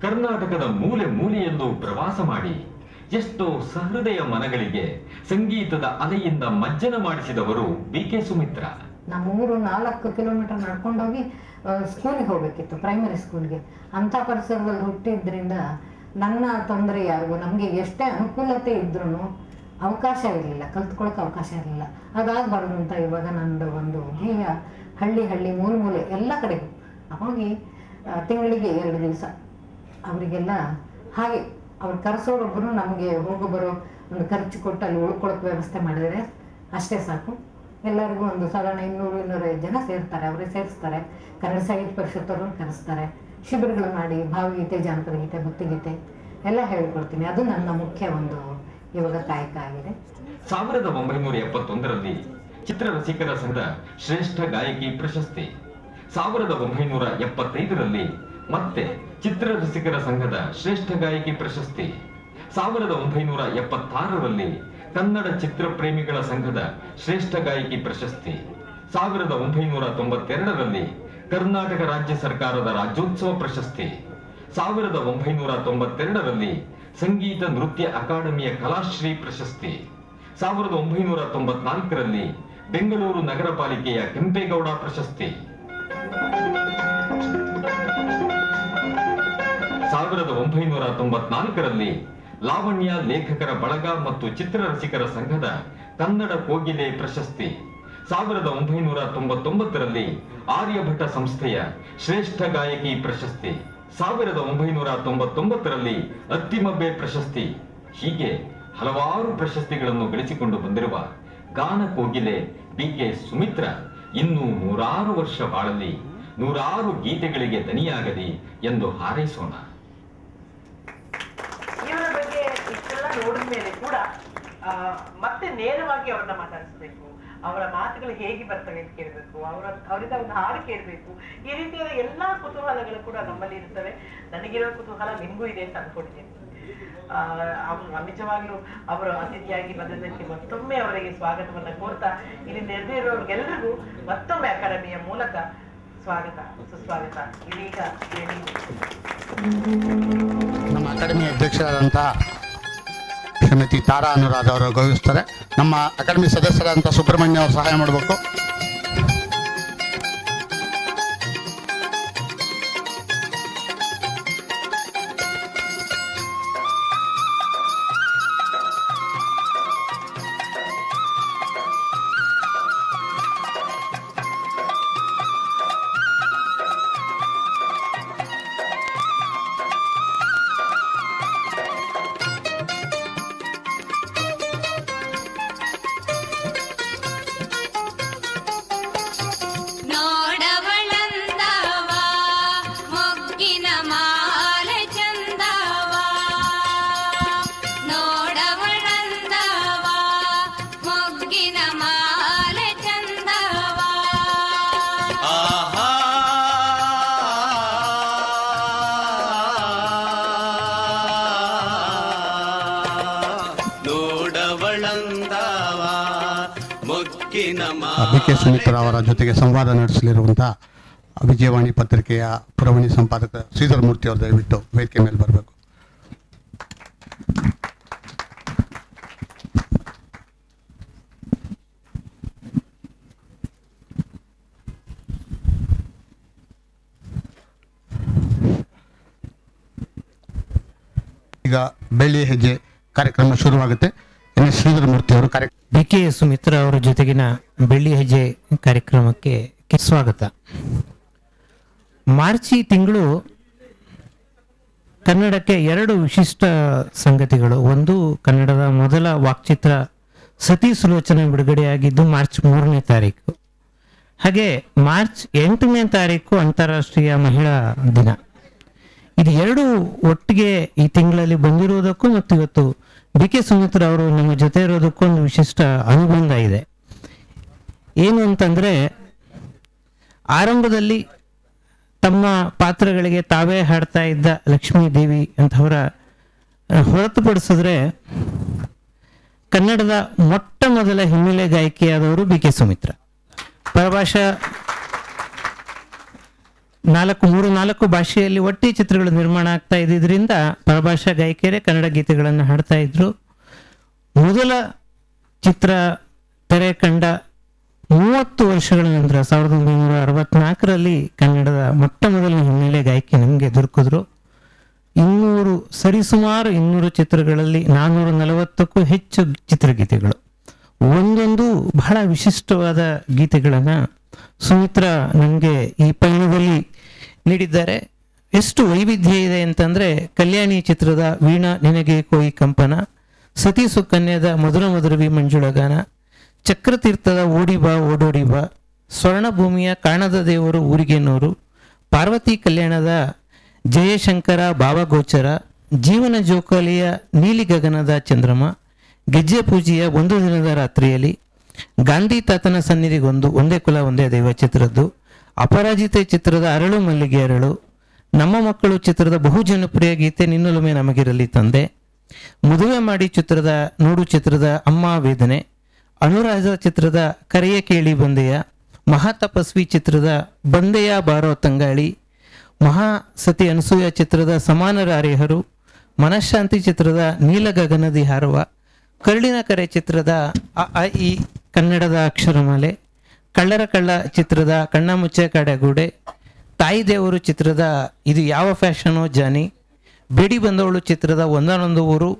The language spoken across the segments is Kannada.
ಕರ್ನಾಟಕದ ಮೂಲೆ ಮೂಲೆಯಲ್ಲೂ ಪ್ರವಾಸ ಮಾಡಿ ಎಷ್ಟೋ ಸಹೃದಯ ಮನಗಳಿಗೆ ಸಂಗೀತದ ಅಲೆಯಿಂದ ಮಜ್ಜನ ಮಾಡಿಸಿದವರು ಬಿ.ಕೆ. ಸುಮಿತ್ರಾ. ನಾವು 3-4 ಕಿಲೋಮೀಟರ್ ನಡ್ಕೊಂಡೋಗಿ ಸ್ಕೂಲ್ಗೆ ಹೋಗ್ಬೇಕಿತ್ತು, ಪ್ರೈಮರಿ ಸ್ಕೂಲ್ಗೆ. ಅಂಥ ಪರಿಸರದಲ್ಲಿ ಹುಟ್ಟಿದ್ರಿಂದ ನನ್ನ ತೊಂದರೆ ಯಾರಿಗೂ, ನಮಗೆ ಎಷ್ಟೇ ಅನುಕೂಲತೆ ಇದ್ರೂ ಅವಕಾಶ ಇರಲಿಲ್ಲ, ಕಲ್ತ್ಕೊಳ್ಳೋಕೆ ಅವಕಾಶ ಇರಲಿಲ್ಲ. ಅದಾಗಬಾರ್ದು ಅಂತ ಇವಾಗ ನಂದು ಒಂದು ಧ್ಯೇಯ, ಹಳ್ಳಿ ಮೂಲೆ ಎಲ್ಲ ಕಡೆಗೂ ಹೋಗಿ ತಿಂಗಳಿಗೆ 2 ದಿವಸ ಅವರಿಗೆಲ್ಲ ಹಾಗೆ ಅವ್ರು ಕರೆಸೋರೊಬ್ಬರು ನಮಗೆ ಹೋಗೋ ಬರೋ ಒಂದು ಖರ್ಚು ಕೊಟ್ಟು ಅಲ್ಲಿ ಉಳ್ಕೊಳ್ಳೋಕೆ ವ್ಯವಸ್ಥೆ ಮಾಡಿದರೆ ಅಷ್ಟೇ ಸಾಕು. ಎಲ್ಲರಿಗೂ ಒಂದು ಸಾಧಾರಣ 200-250 ಜನ ಸೇರ್ತಾರೆ, ಅವರೇ ಸೇರಿಸ್ತಾರೆ. ಕನ್ನಡ ಸಾಹಿತ್ಯ ಪರಿಷತ್ತವ್ರನ್ನ ಕರೆಸ್ತಾರೆ. ಶಿಬಿರಗಳು ಮಾಡಿ ಭಾವಗೀತೆ, ಜಾನಪದ ಗೀತೆ, ಭಕ್ತಿಗೀತೆ ಎಲ್ಲ ಹೇಳಿಕೊಡ್ತೀನಿ. ಅದು ನನ್ನ ಮುಖ್ಯ ಒಂದು ಇವಾಗ ಕಾಯಕ ಆಗಿದೆ. 1971ರಲ್ಲಿ ಚಿತ್ರರಸಿಕರ ಸಂಘದ ಶ್ರೇಷ್ಠ ಗಾಯಕಿ ಪ್ರಶಸ್ತಿ, 1975ರಲ್ಲಿ ಮತ್ತೆ ಚಿತ್ರರಸಿಕರ ಸಂಘದ ಶ್ರೇಷ್ಠ ಗಾಯಕಿ ಪ್ರಶಸ್ತಿ, 1976ರಲ್ಲಿ ಕನ್ನಡ ಚಿತ್ರಪ್ರೇಮಿಗಳ ಸಂಘದ ಶ್ರೇಷ್ಠ ಗಾಯಕಿ ಪ್ರಶಸ್ತಿ, 1992ರಲ್ಲಿ ಕರ್ನಾಟಕ ರಾಜ್ಯ ಸರ್ಕಾರದ ರಾಜ್ಯೋತ್ಸವ ಪ್ರಶಸ್ತಿ, 1992ರಲ್ಲಿ ಸಂಗೀತ ನೃತ್ಯ ಅಕಾಡೆಮಿಯ ಕಲಾಶ್ರೀ ಪ್ರಶಸ್ತಿ, 1994ರಲ್ಲಿ ಬೆಂಗಳೂರು ನಗರ ಪಾಲಿಕೆಯ ಕೆಂಪೇಗೌಡ ಪ್ರಶಸ್ತಿ, 1994ರಲ್ಲಿ ಲಾವಣ್ಯ ಲೇಖಕರ ಬಳಗ ಮತ್ತು ಚಿತ್ರರಸಿಕರ ಸಂಘದ ಕನ್ನಡ ಕೋಗಿಲೆ ಪ್ರಶಸ್ತಿ, 1999ರಲ್ಲಿ ಆರ್ಯಭಟ ಸಂಸ್ಥೆಯ ಶ್ರೇಷ್ಠ ಗಾಯಕಿ ಪ್ರಶಸ್ತಿ, 1999ರಲ್ಲಿ ಅತ್ತಿಮಬ್ಬೆ ಪ್ರಶಸ್ತಿ. ಹೀಗೆ ಹಲವಾರು ಪ್ರಶಸ್ತಿಗಳನ್ನು ಗಳಿಸಿಕೊಂಡು ಬಂದಿರುವ ಗಾನ ಕೋಗಿಲೆ ಬಿ.ಕೆ. ಸುಮಿತ್ರಾ ಇನ್ನೂ 100 ವರ್ಷ ಬಾಳಲಿ, 100 ಗೀತೆಗಳಿಗೆ ದನಿಯಾಗಲಿ ಎಂದು ಹಾರೈಸೋಣ. ಇವರ ಬಗ್ಗೆ ಇಷ್ಟೆಲ್ಲ ನೋಡಿದ ಮೇಲೆ ಕೂಡ ಮತ್ತೆ ನೇರವಾಗಿ ಅವ್ರನ್ನ ಮಾತಾಡಿಸ್ಬೇಕು, ಅವರ ಮಾತುಗಳು ಹೇಗೆ ಬರ್ತವೆ ಅಂತ ಕೇಳಬೇಕು, ಅವರಿಂದ ಒಂದು ಹಾಡು ಕೇಳಬೇಕು. ಈ ರೀತಿಯಾದ ಎಲ್ಲಾ ಕುತೂಹಲಗಳು ಕೂಡ ನಮ್ಮಲ್ಲಿ ಇರ್ತವೆ. ನನಗಿರೋ ಕುತೂಹಲ ನಿಮಗೂ ಇದೆ ಅಂತ ಅನ್ಕೊಂಡಿದ್ದೀನಿ. ನಿಜವಾಗ್ಲೂ ಅವರು ಅತಿಥಿಯಾಗಿ ಬಂದದಕ್ಕೆ ಮತ್ತೊಮ್ಮೆ ಅವರಿಗೆ ಸ್ವಾಗತವನ್ನ ಕೋರ್ತಾ, ಇಲ್ಲಿ ನೆರೆದಿರೋರಿಗೆಲ್ಲರಿಗೂ ಮತ್ತೊಮ್ಮೆ ಅಕಾಡೆಮಿಯ ಮೂಲಕ ಸ್ವಾಗತ, ಸುಸ್ವಾಗತ. ಇದೀಗ ನಮ್ಮ ಅಕಾಡೆಮಿ ಅಧ್ಯಕ್ಷರಾದಂಥ ಶ್ರೀಮತಿ ತಾರಾ ಅನುರಾಧ ಅವರು ಗೌರವಿಸ್ತಾರೆ. ನಮ್ಮ ಅಕಾಡೆಮಿ ಸದಸ್ಯರಾದಂಥ ಸುಬ್ರಹ್ಮಣ್ಯ ಅವರು ಸಹಾಯ ಮಾಡಬೇಕು. ಬಿ.ಕೆ. ಸುಮಿತ್ರಾ ಅವರ ಜೊತೆಗೆ ಸಂವಾದ ನಡೆಸಲಿರುವಂತಹ ವಿಜಯವಾಣಿ ಪತ್ರಿಕೆಯ ಪುರವಣಿ ಸಂಪಾದಕ ಶ್ರೀಧರ್ ಮೂರ್ತಿ ಅವರು ದಯವಿಟ್ಟು ವೇದಿಕೆ ಮೇಲೆ ಬರಬೇಕು. ಈಗ ಬೆಳ್ಳಿ ಹೆಜ್ಜೆ ಕಾರ್ಯಕ್ರಮ ಶುರುವಾಗುತ್ತೆ. ಶ್ರೀಧರ್ ಮೂರ್ತಿ ಅವರು ಬಿ.ಕೆ. ಸುಮಿತ್ರಾ ಅವರ ಜೊತೆಗಿನ ಬೆಳ್ಳಿ ಹೆಜ್ಜೆ ಕಾರ್ಯಕ್ರಮಕ್ಕೆ ಸ್ವಾಗತ. ಮಾರ್ಚಿ ತಿಂಗಳು ಕನ್ನಡಕ್ಕೆ 2 ವಿಶಿಷ್ಟ ಸಂಗತಿಗಳು. ಒಂದು, ಕನ್ನಡದ ಮೊದಲ ವಾಕ್ಚಿತ್ರ ಸತಿ ಸುಲೋಚನೆ ಬಿಡುಗಡೆಯಾಗಿದ್ದು ಮಾರ್ಚ್ 3ನೇ ತಾರೀಕು. ಹಾಗೆ ಮಾರ್ಚ್ 8ನೇ ತಾರೀಕು ಅಂತಾರಾಷ್ಟ್ರೀಯ ಮಹಿಳಾ ದಿನ. ಇದು 2 ಒಟ್ಟಿಗೆ ಈ ತಿಂಗಳಲ್ಲಿ ಬಂದಿರುವುದಕ್ಕೂ ಮತ್ತು ಇವತ್ತು ಬಿ.ಕೆ. ಸುಮಿತ್ರಾ ಅವರು ನಮ್ಮ ಜೊತೆ ಇರೋದಕ್ಕೂ ಒಂದು ವಿಶಿಷ್ಟ ಅನುಬಂಧ ಇದೆ. ಏನು ಅಂತಂದರೆ, ಆರಂಭದಲ್ಲಿ ತಮ್ಮ ಪಾತ್ರಗಳಿಗೆ ತಾವೇ ಹಾಡ್ತಾ ಇದ್ದ ಲಕ್ಷ್ಮೀ ದೇವಿ ಅಂತವರ ಹೊರತುಪಡಿಸಿದ್ರೆ ಕನ್ನಡದ ಮೊಟ್ಟ ಮೊದಲ ಹಿನ್ನೆಲೆ ಗಾಯಕಿಯಾದವರು ಬಿ.ಕೆ. ಸುಮಿತ್ರಾ. ನಾಲ್ಕು ಭಾಷೆಯಲ್ಲಿ ಒಟ್ಟಿ ಚಿತ್ರಗಳು ನಿರ್ಮಾಣ ಆಗ್ತಾ ಇದ್ದಿದ್ದರಿಂದ ಪರಭಾಷಾ ಗಾಯಕಿಯರೇ ಕನ್ನಡ ಗೀತೆಗಳನ್ನು ಹಾಡ್ತಾ ಇದ್ರು. ಮೊದಲ ಚಿತ್ರ ತೆರೆ ಕಂಡ 30 ವರ್ಷಗಳ ನಂತರ 1964ರಲ್ಲಿ ಕನ್ನಡದ ಮೊಟ್ಟ ಮೊದಲನೇ ಹಿನ್ನೆಲೆ ಗಾಯಕಿ ನಮಗೆ ದೊರಕಿದ್ರು. ಸರಿಸುಮಾರು 200 ಚಿತ್ರಗಳಲ್ಲಿ 440ಕ್ಕೂ ಹೆಚ್ಚು ಚಿತ್ರಗೀತೆಗಳು, ಒಂದೊಂದು ಬಹಳ ವಿಶಿಷ್ಟವಾದ ಗೀತೆಗಳನ್ನು ಸುಮಿತ್ರಾ ನನಗೆ ಈ ಪಯಣದಲ್ಲಿ ನೀಡಿದ್ದಾರೆ. ಎಷ್ಟು ವೈವಿಧ್ಯ ಇದೆ ಅಂತಂದರೆ, ಕಲ್ಯಾಣಿ ಚಿತ್ರದ ವೀಣಾ ನಿನಗೆ ಕೋಯಿ ಕಂಪನ, ಸತಿ ಸುಕನ್ಯದ ಮಧುರ ಮಧುರವಿ ಮಂಜುಳಗಾನ, ಚಕ್ರತೀರ್ಥದ ಓಡಿಬಾ ಓಡೋಡಿಬಾ, ಸ್ವರ್ಣಭೂಮಿಯ ಕಾಣದ ದೇವರು ಊರಿಗೆನೂರು, ಪಾರ್ವತಿ ಕಲ್ಯಾಣದ ಜಯಶಂಕರ ಭಾವಗೋಚರ, ಜೀವನ ಜೋಕಾಲಿಯ ನೀಲಿ ಗಗನದ ಚಂದ್ರಮ, ಗೆಜ್ಜೆ ಪೂಜೆಯ ಒಂದು ದಿನದ ರಾತ್ರಿಯಲ್ಲಿ, ಗಾಂಧಿ ತಾತನ ಸನ್ನಿಧಿಗೊಂದು, ಒಂದೇ ಕುಲ ಒಂದೇ ದೈವ ಚಿತ್ರದ್ದು, ಅಪರಾಜಿತೆ ಚಿತ್ರದ ಅರಳು ಮಲ್ಲಿಗೆ ಅರಳು, ನಮ್ಮ ಮಕ್ಕಳು ಚಿತ್ರದ ಬಹು ಜನಪ್ರಿಯ ಗೀತೆ ನಿನ್ನೊಲುಮೆ ನಮಗಿರಲಿ ತಂದೆ, ಮದುವೆ ಮಾಡಿ ಚಿತ್ರದ ನೋಡು ಚಿತ್ರದ ಅಮ್ಮ ವೇದನೆ, ಅನುರಾಧ ಚಿತ್ರದ ಕರೆಯ ಕೇಳಿ ಬಂದೆಯ, ಮಹಾತಪಸ್ವಿ ಚಿತ್ರದ ಬಂದೆಯ ಬಾರೋ ತಂಗಾಳಿ, ಮಹಾಸತಿ ಅನಸೂಯ ಚಿತ್ರದ ಸಮಾನರ ಅರೆಹರು, ಮನಃಶಾಂತಿ ಚಿತ್ರದ ನೀಲ ಗಗನದಿ ಹಾರುವ, ಕರುಳಿನ ಕರೆ ಚಿತ್ರದ ಅ ಇ ಕನ್ನಡದ ಅಕ್ಷರಮಾಲೆ, ಕಳ್ಳರ ಕಳ್ಳ ಚಿತ್ರದ ಕಣ್ಣ ಮುಚ್ಚೆ ಕಡೆಗೂಡೆ, ತಾಯಿ ದೇವರು ಚಿತ್ರದ ಇದು ಯಾವ ಫ್ಯಾಷನೋ ಜಾನಿ, ಬೇಡಿ ಬಂದವಳು ಚಿತ್ರದ ಒಂದೊಂದು ಊರು,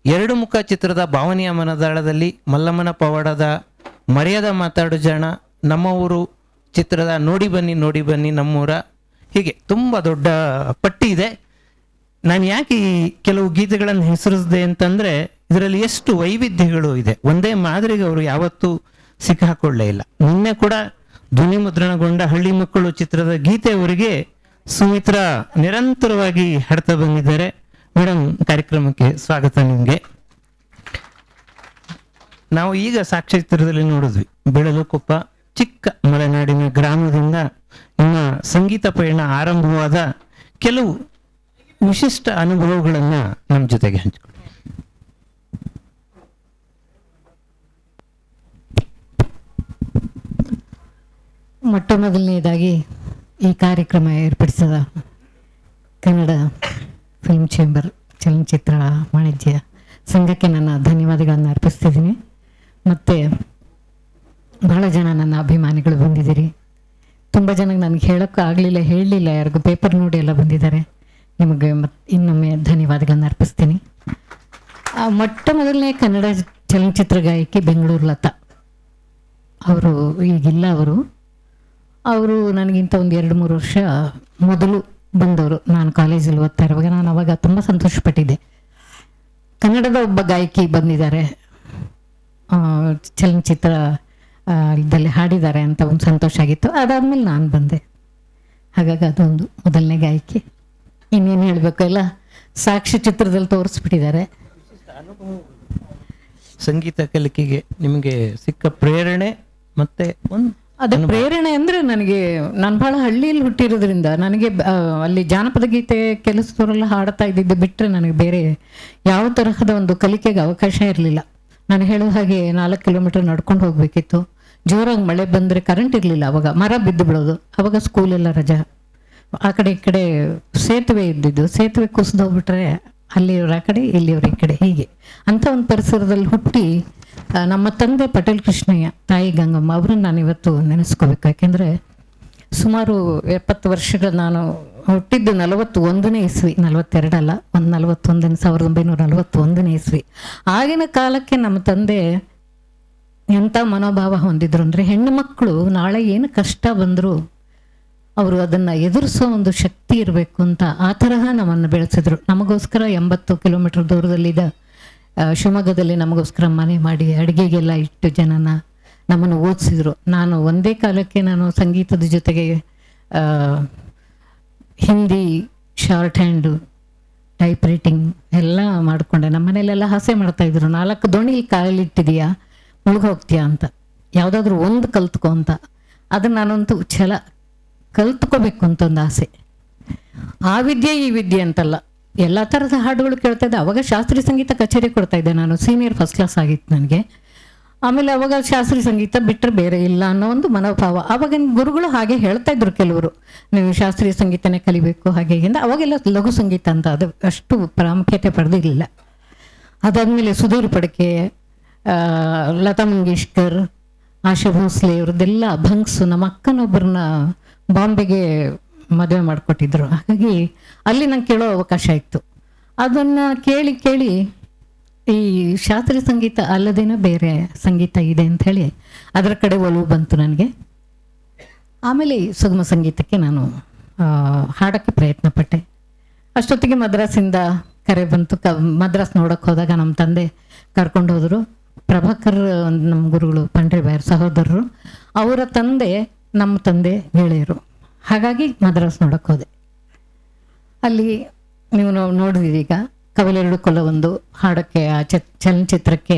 ಎರಡು ಮುಖ ಚಿತ್ರದ ಭಾವನೆಯ ಮನದಾಳದಲ್ಲಿ, ಮಲ್ಲಮ್ಮನ ಪವಾಡದ ಮರ್ಯಾದ ಮಾತಾಡು ಜಾಣ, ನಮ್ಮ ಊರು ಚಿತ್ರದ ನೋಡಿ ಬನ್ನಿ ನಮ್ಮೂರ, ಹೀಗೆ ತುಂಬ ದೊಡ್ಡ ಪಟ್ಟಿ ಇದೆ. ನಾನು ಯಾಕೆ ಈ ಕೆಲವು ಗೀತೆಗಳನ್ನು ಹೆಸರಿಸಿದೆ ಅಂತಂದರೆ, ಇದರಲ್ಲಿ ಎಷ್ಟು ವೈವಿಧ್ಯಗಳು ಇದೆ. ಒಂದೇ ಮಾದರಿಗೆ ಅವರು ಯಾವತ್ತೂ ಸಿಕ್ಕಾಕೊಳ್ಳೇ ಇಲ್ಲ. ನಿನ್ನೆ ಕೂಡ ಧ್ವನಿ ಮುದ್ರಣಗೊಂಡ ಹಳ್ಳಿ ಮಕ್ಕಳು ಚಿತ್ರದ ಗೀತೆಯವರಿಗೆ ಸುಮಿತ್ರಾ ನಿರಂತರವಾಗಿ ಹಾಡ್ತಾ ಬಂದಿದ್ದಾರೆ. ಮೇಡಮ್, ಕಾರ್ಯಕ್ರಮಕ್ಕೆ ಸ್ವಾಗತ ನಿಮಗೆ. ನಾವು ಈಗ ಸಾಕ್ಷ್ಯಚಿತ್ರದಲ್ಲಿ ನೋಡಿದ್ವಿ, ಬೆಳಲುಕೊಪ್ಪ ಚಿಕ್ಕ ಮಲೆನಾಡಿನ ಗ್ರಾಮದಿಂದ ನಿಮ್ಮ ಸಂಗೀತ ಪಯಣ ಆರಂಭವಾದ ಕೆಲವು ವಿಶಿಷ್ಟ ಅನುಭವಗಳನ್ನು ನಮ್ಮ ಜೊತೆಗೆ ಹಂಚಿಕೊಳ್ಳಿ. ಮೊಟ್ಟ ಮೊದಲನೇದಾಗಿ ಈ ಕಾರ್ಯಕ್ರಮ ಏರ್ಪಡಿಸಿದ ಕನ್ನಡ ಫಿಲ್ಮ್ ಚೇಂಬರ್ ಚಲನಚಿತ್ರ ವಾಣಿಜ್ಯ ಸಂಘಕ್ಕೆ ನನ್ನ ಧನ್ಯವಾದಗಳನ್ನು ಅರ್ಪಿಸ್ತಿದ್ದೀನಿ. ಮತ್ತು ಬಹಳ ಜನ ನನ್ನ ಅಭಿಮಾನಿಗಳು ಬಂದಿದ್ದೀರಿ. ತುಂಬ ಜನಕ್ಕೆ ನನಗೆ ಹೇಳೋಕ್ಕೂ ಆಗಲಿಲ್ಲ, ಹೇಳಲಿಲ್ಲ, ಯಾರಿಗೂ ಪೇಪರ್ ನೋಡಿ ಎಲ್ಲ ಬಂದಿದ್ದಾರೆ. ನಿಮಗೆ ಇನ್ನೊಮ್ಮೆ ಧನ್ಯವಾದಗಳನ್ನು ಅರ್ಪಿಸ್ತೀನಿ. ಮೊಟ್ಟ ಮೊದಲನೇ ಕನ್ನಡ ಚಲನಚಿತ್ರ ಗಾಯಕಿ ಬೆಂಗಳೂರು ಲತಾ ಅವರು. ಈಗಿಲ್ಲ ಅವರು ನನಗಿಂತ ಒಂದು 2-3 ವರ್ಷ ಮೊದಲು ಬಂದವರು. ನಾನು ಕಾಲೇಜಲ್ಲಿ ಓದ್ತಾ ಇರುವಾಗ ನಾನು ಅವಾಗ ತುಂಬ ಸಂತೋಷಪಟ್ಟಿದ್ದೆ. ಕನ್ನಡದ ಒಬ್ಬ ಗಾಯಕಿ ಬಂದಿದ್ದಾರೆ, ಚಲನಚಿತ್ರ ಇದರಲ್ಲಿ ಹಾಡಿದ್ದಾರೆ ಅಂತ ಒಂದು ಸಂತೋಷ ಆಗಿತ್ತು. ಅದಾದಮೇಲೆ ನಾನು ಬಂದೆ. ಹಾಗಾಗಿ ಅದೊಂದು ಮೊದಲನೇ ಗಾಯಕಿ. ಇನ್ನೇನು ಹೇಳಬೇಕು, ಎಲ್ಲ ಸಾಕ್ಷಿ ಚಿತ್ರದಲ್ಲಿ ತೋರಿಸ್ಬಿಟ್ಟಿದ್ದಾರೆ. ಸಂಗೀತ ಕಲಿಕೆಗೆ ನಿಮಗೆ ಸಿಕ್ಕ ಪ್ರೇರಣೆ ಮತ್ತೆ ಅದೇ ಪ್ರೇರಣೆ ಅಂದರೆ, ನಾನು ಭಾಳ ಹಳ್ಳಿಯಲ್ಲಿ ಹುಟ್ಟಿರೋದ್ರಿಂದ ನನಗೆ ಅಲ್ಲಿ ಜಾನಪದ ಗೀತೆ ಕೆಲಸದವರೆಲ್ಲ ಹಾಡ್ತಾ ಇದ್ದಿದ್ದು ಬಿಟ್ಟರೆ ನನಗೆ ಬೇರೆ ಯಾವ ತರಹದ ಒಂದು ಕಲಿಕೆಗೆ ಅವಕಾಶ ಇರಲಿಲ್ಲ. ನಾನು ಹೇಳೋ ಹಾಗೆ 4 ಕಿಲೋಮೀಟರ್ ನಡ್ಕೊಂಡು ಹೋಗಬೇಕಿತ್ತು. ಜೋರಾಗಿ ಮಳೆ ಬಂದರೆ ಕರೆಂಟ್ ಇರಲಿಲ್ಲ, ಅವಾಗ ಮರ ಬಿದ್ದು ಬಿಡೋದು. ಅವಾಗ ಸ್ಕೂಲೆಲ್ಲ ರಜಾ. ಆ ಕಡೆ ಈ ಕಡೆ ಸೇತುವೆ ಇದ್ದಿದ್ದು, ಸೇತುವೆ ಕುಸಿದು ಹೋಗ್ಬಿಟ್ರೆ ಅಲ್ಲಿಯವ್ರ ಆ ಕಡೆ ಇಲ್ಲಿಯವ್ರ ಈ ಕಡೆ, ಹೀಗೆ ಅಂಥ ಒಂದು ಪರಿಸರದಲ್ಲಿ ಹುಟ್ಟಿ ನಮ್ಮ ತಂದೆ ಪಟೇಲ್ ಕೃಷ್ಣಯ್ಯ, ತಾಯಿ ಗಂಗಮ್ಮ ಅವರನ್ನು ನಾನು ಇವತ್ತು ನೆನೆಸ್ಕೋಬೇಕು. ಯಾಕೆಂದರೆ ಸುಮಾರು 70 ವರ್ಷಗಳು, ನಾನು ಹುಟ್ಟಿದ್ದು 41ನೇ ಇಸ್ವಿ, 42 ಅಲ್ಲ, 1941ನೇ ಇಸ್ವಿ. ಆಗಿನ ಕಾಲಕ್ಕೆ ನಮ್ಮ ತಂದೆ ಎಂಥ ಮನೋಭಾವ ಹೊಂದಿದ್ರು ಅಂದರೆ, ಹೆಣ್ಣು ಮಕ್ಕಳು ನಾಳೆ ಏನು ಕಷ್ಟ ಬಂದರೂ ಅವರು ಅದನ್ನು ಎದುರಿಸೋ ಒಂದು ಶಕ್ತಿ ಇರಬೇಕು ಅಂತ ಆ ತರಹ ನಮ್ಮನ್ನು ಬೆಳೆಸಿದ್ರು. ನಮಗೋಸ್ಕರ 80 ಕಿಲೋಮೀಟರ್ ದೂರದಲ್ಲಿದ್ದ ಶಿವಮೊಗ್ಗದಲ್ಲಿ ನಮಗೋಸ್ಕರ ಮನೆ ಮಾಡಿ ಅಡುಗೆಗೆಲ್ಲ ಇಟ್ಟು ಜನನ ನಮ್ಮನ್ನು ಓದಿಸಿದ್ರು. ನಾನು ಒಂದೇ ಕಾಲಕ್ಕೆ ನಾನು ಸಂಗೀತದ ಜೊತೆಗೆ Hindi, short hand, type writing ಎಲ್ಲ ಮಾಡಿಕೊಂಡೆ. ನಮ್ಮ ಮನೇಲೆಲ್ಲ ಹಾಸ್ಯ ಮಾಡ್ತಾಯಿದ್ರು, 4 ದೋಣಿಲಿ ಕಾಲಿಟ್ಟಿದೆಯಾ ಮುಳುಗೋಗ್ತೀಯಾ ಅಂತ, ಯಾವುದಾದ್ರೂ ಒಂದು ಕಲ್ತ್ಕೊ ಅಂತ. ಅದನ್ನು ನಾನಂತೂ ಛಲ ಕಲ್ತ್ಕೋಬೇಕು ಅಂತ ಒಂದು ಆಸೆ. ಆ ವಿದ್ಯೆ ಈ ವಿದ್ಯೆ ಅಂತಲ್ಲ, ಎಲ್ಲ ಥರದ ಹಾಡುಗಳು ಕೇಳ್ತಾ ಇದ್ದೆ. ಅವಾಗ ಶಾಸ್ತ್ರೀಯ ಸಂಗೀತ ಕಚೇರಿ ಕೊಡ್ತಾಯಿದ್ದೆ ನಾನು. ಸೀನಿಯರ್ ಫಸ್ಟ್ ಕ್ಲಾಸ್ ಆಗಿತ್ತು ನನಗೆ. ಆಮೇಲೆ ಅವಾಗ ಶಾಸ್ತ್ರೀಯ ಸಂಗೀತ ಬಿಟ್ಟರೆ ಬೇರೆ ಇಲ್ಲ ಅನ್ನೋ ಒಂದು ಮನೋಭಾವ. ಆವಾಗಿನ ಗುರುಗಳು ಹಾಗೆ ಹೇಳ್ತಾ ಇದ್ರು ಕೆಲವರು, ನೀವು ಶಾಸ್ತ್ರೀಯ ಸಂಗೀತನೇ ಕಲಿಬೇಕು ಹಾಗೆ ಹೀಗೆ. ಅವಾಗೆಲ್ಲ ಲಘು ಸಂಗೀತ ಅಂತ ಅದು ಅಷ್ಟು ಪ್ರಾಮುಖ್ಯತೆ ಪಡೆದಿರಲಿಲ್ಲ. ಅದಾದಮೇಲೆ ಸುಧೀರ್ ಫಡ್ಕೆ, ಲತಾ ಮಂಗೇಶ್ಕರ್, ಆಶಾ ಭೋಸ್ಲೆ ಇವ್ರದ್ದೆಲ್ಲ ಅಭಂಗ್ಸು ನಮ್ಮ ಅಕ್ಕನೊಬ್ಬರನ್ನ ಬಾಂಬೆಗೆ ಮದುವೆ ಮಾಡಿಕೊಟ್ಟಿದ್ರು. ಹಾಗಾಗಿ ಅಲ್ಲಿ ನಂಗೆ ಕೇಳೋ ಅವಕಾಶ ಇತ್ತು. ಅದನ್ನು ಕೇಳಿ ಕೇಳಿ ಈ ಶಾಸ್ತ್ರೀಯ ಸಂಗೀತ ಅಲ್ಲದೇನೋ ಬೇರೆ ಸಂಗೀತ ಇದೆ ಅಂಥೇಳಿ ಅದರ ಕಡೆ ಒಲವು ಬಂತು ನನಗೆ. ಆಮೇಲೆ ಸುಗಮ ಸಂಗೀತಕ್ಕೆ ನಾನು ಹಾಡೋಕ್ಕೆ ಪ್ರಯತ್ನ ಪಟ್ಟೆ. ಅಷ್ಟೊತ್ತಿಗೆ ಮದ್ರಾಸಿಂದ ಕರೆ ಬಂತು. ಮದ್ರಾಸ್ ನೋಡೋಕ್ಕೆ ಹೋದಾಗ ನಮ್ಮ ತಂದೆ ಕರ್ಕೊಂಡು ಹೋದರು. ಪ್ರಭಾಕರ್ ನಮ್ಮ ಗುರುಗಳು ಪಂಡ್ರಿಬಾಯರ್ ಸಹೋದರರು, ಅವರ ತಂದೆ ನಮ್ಮ ತಂದೆ ಗೆಳೆಯರು. ಹಾಗಾಗಿ ಮದ್ರಾಸ್ ನೋಡೋಕ್ಕೆ ಹೋದೆ. ಅಲ್ಲಿ ನೀವು ನೋಡಿದೀಗ ಕವಲೆರಡು ಕೊಲವೊಂದು ಹಾಡೋಕ್ಕೆ ಆ ಚಲನಚಿತ್ರಕ್ಕೆ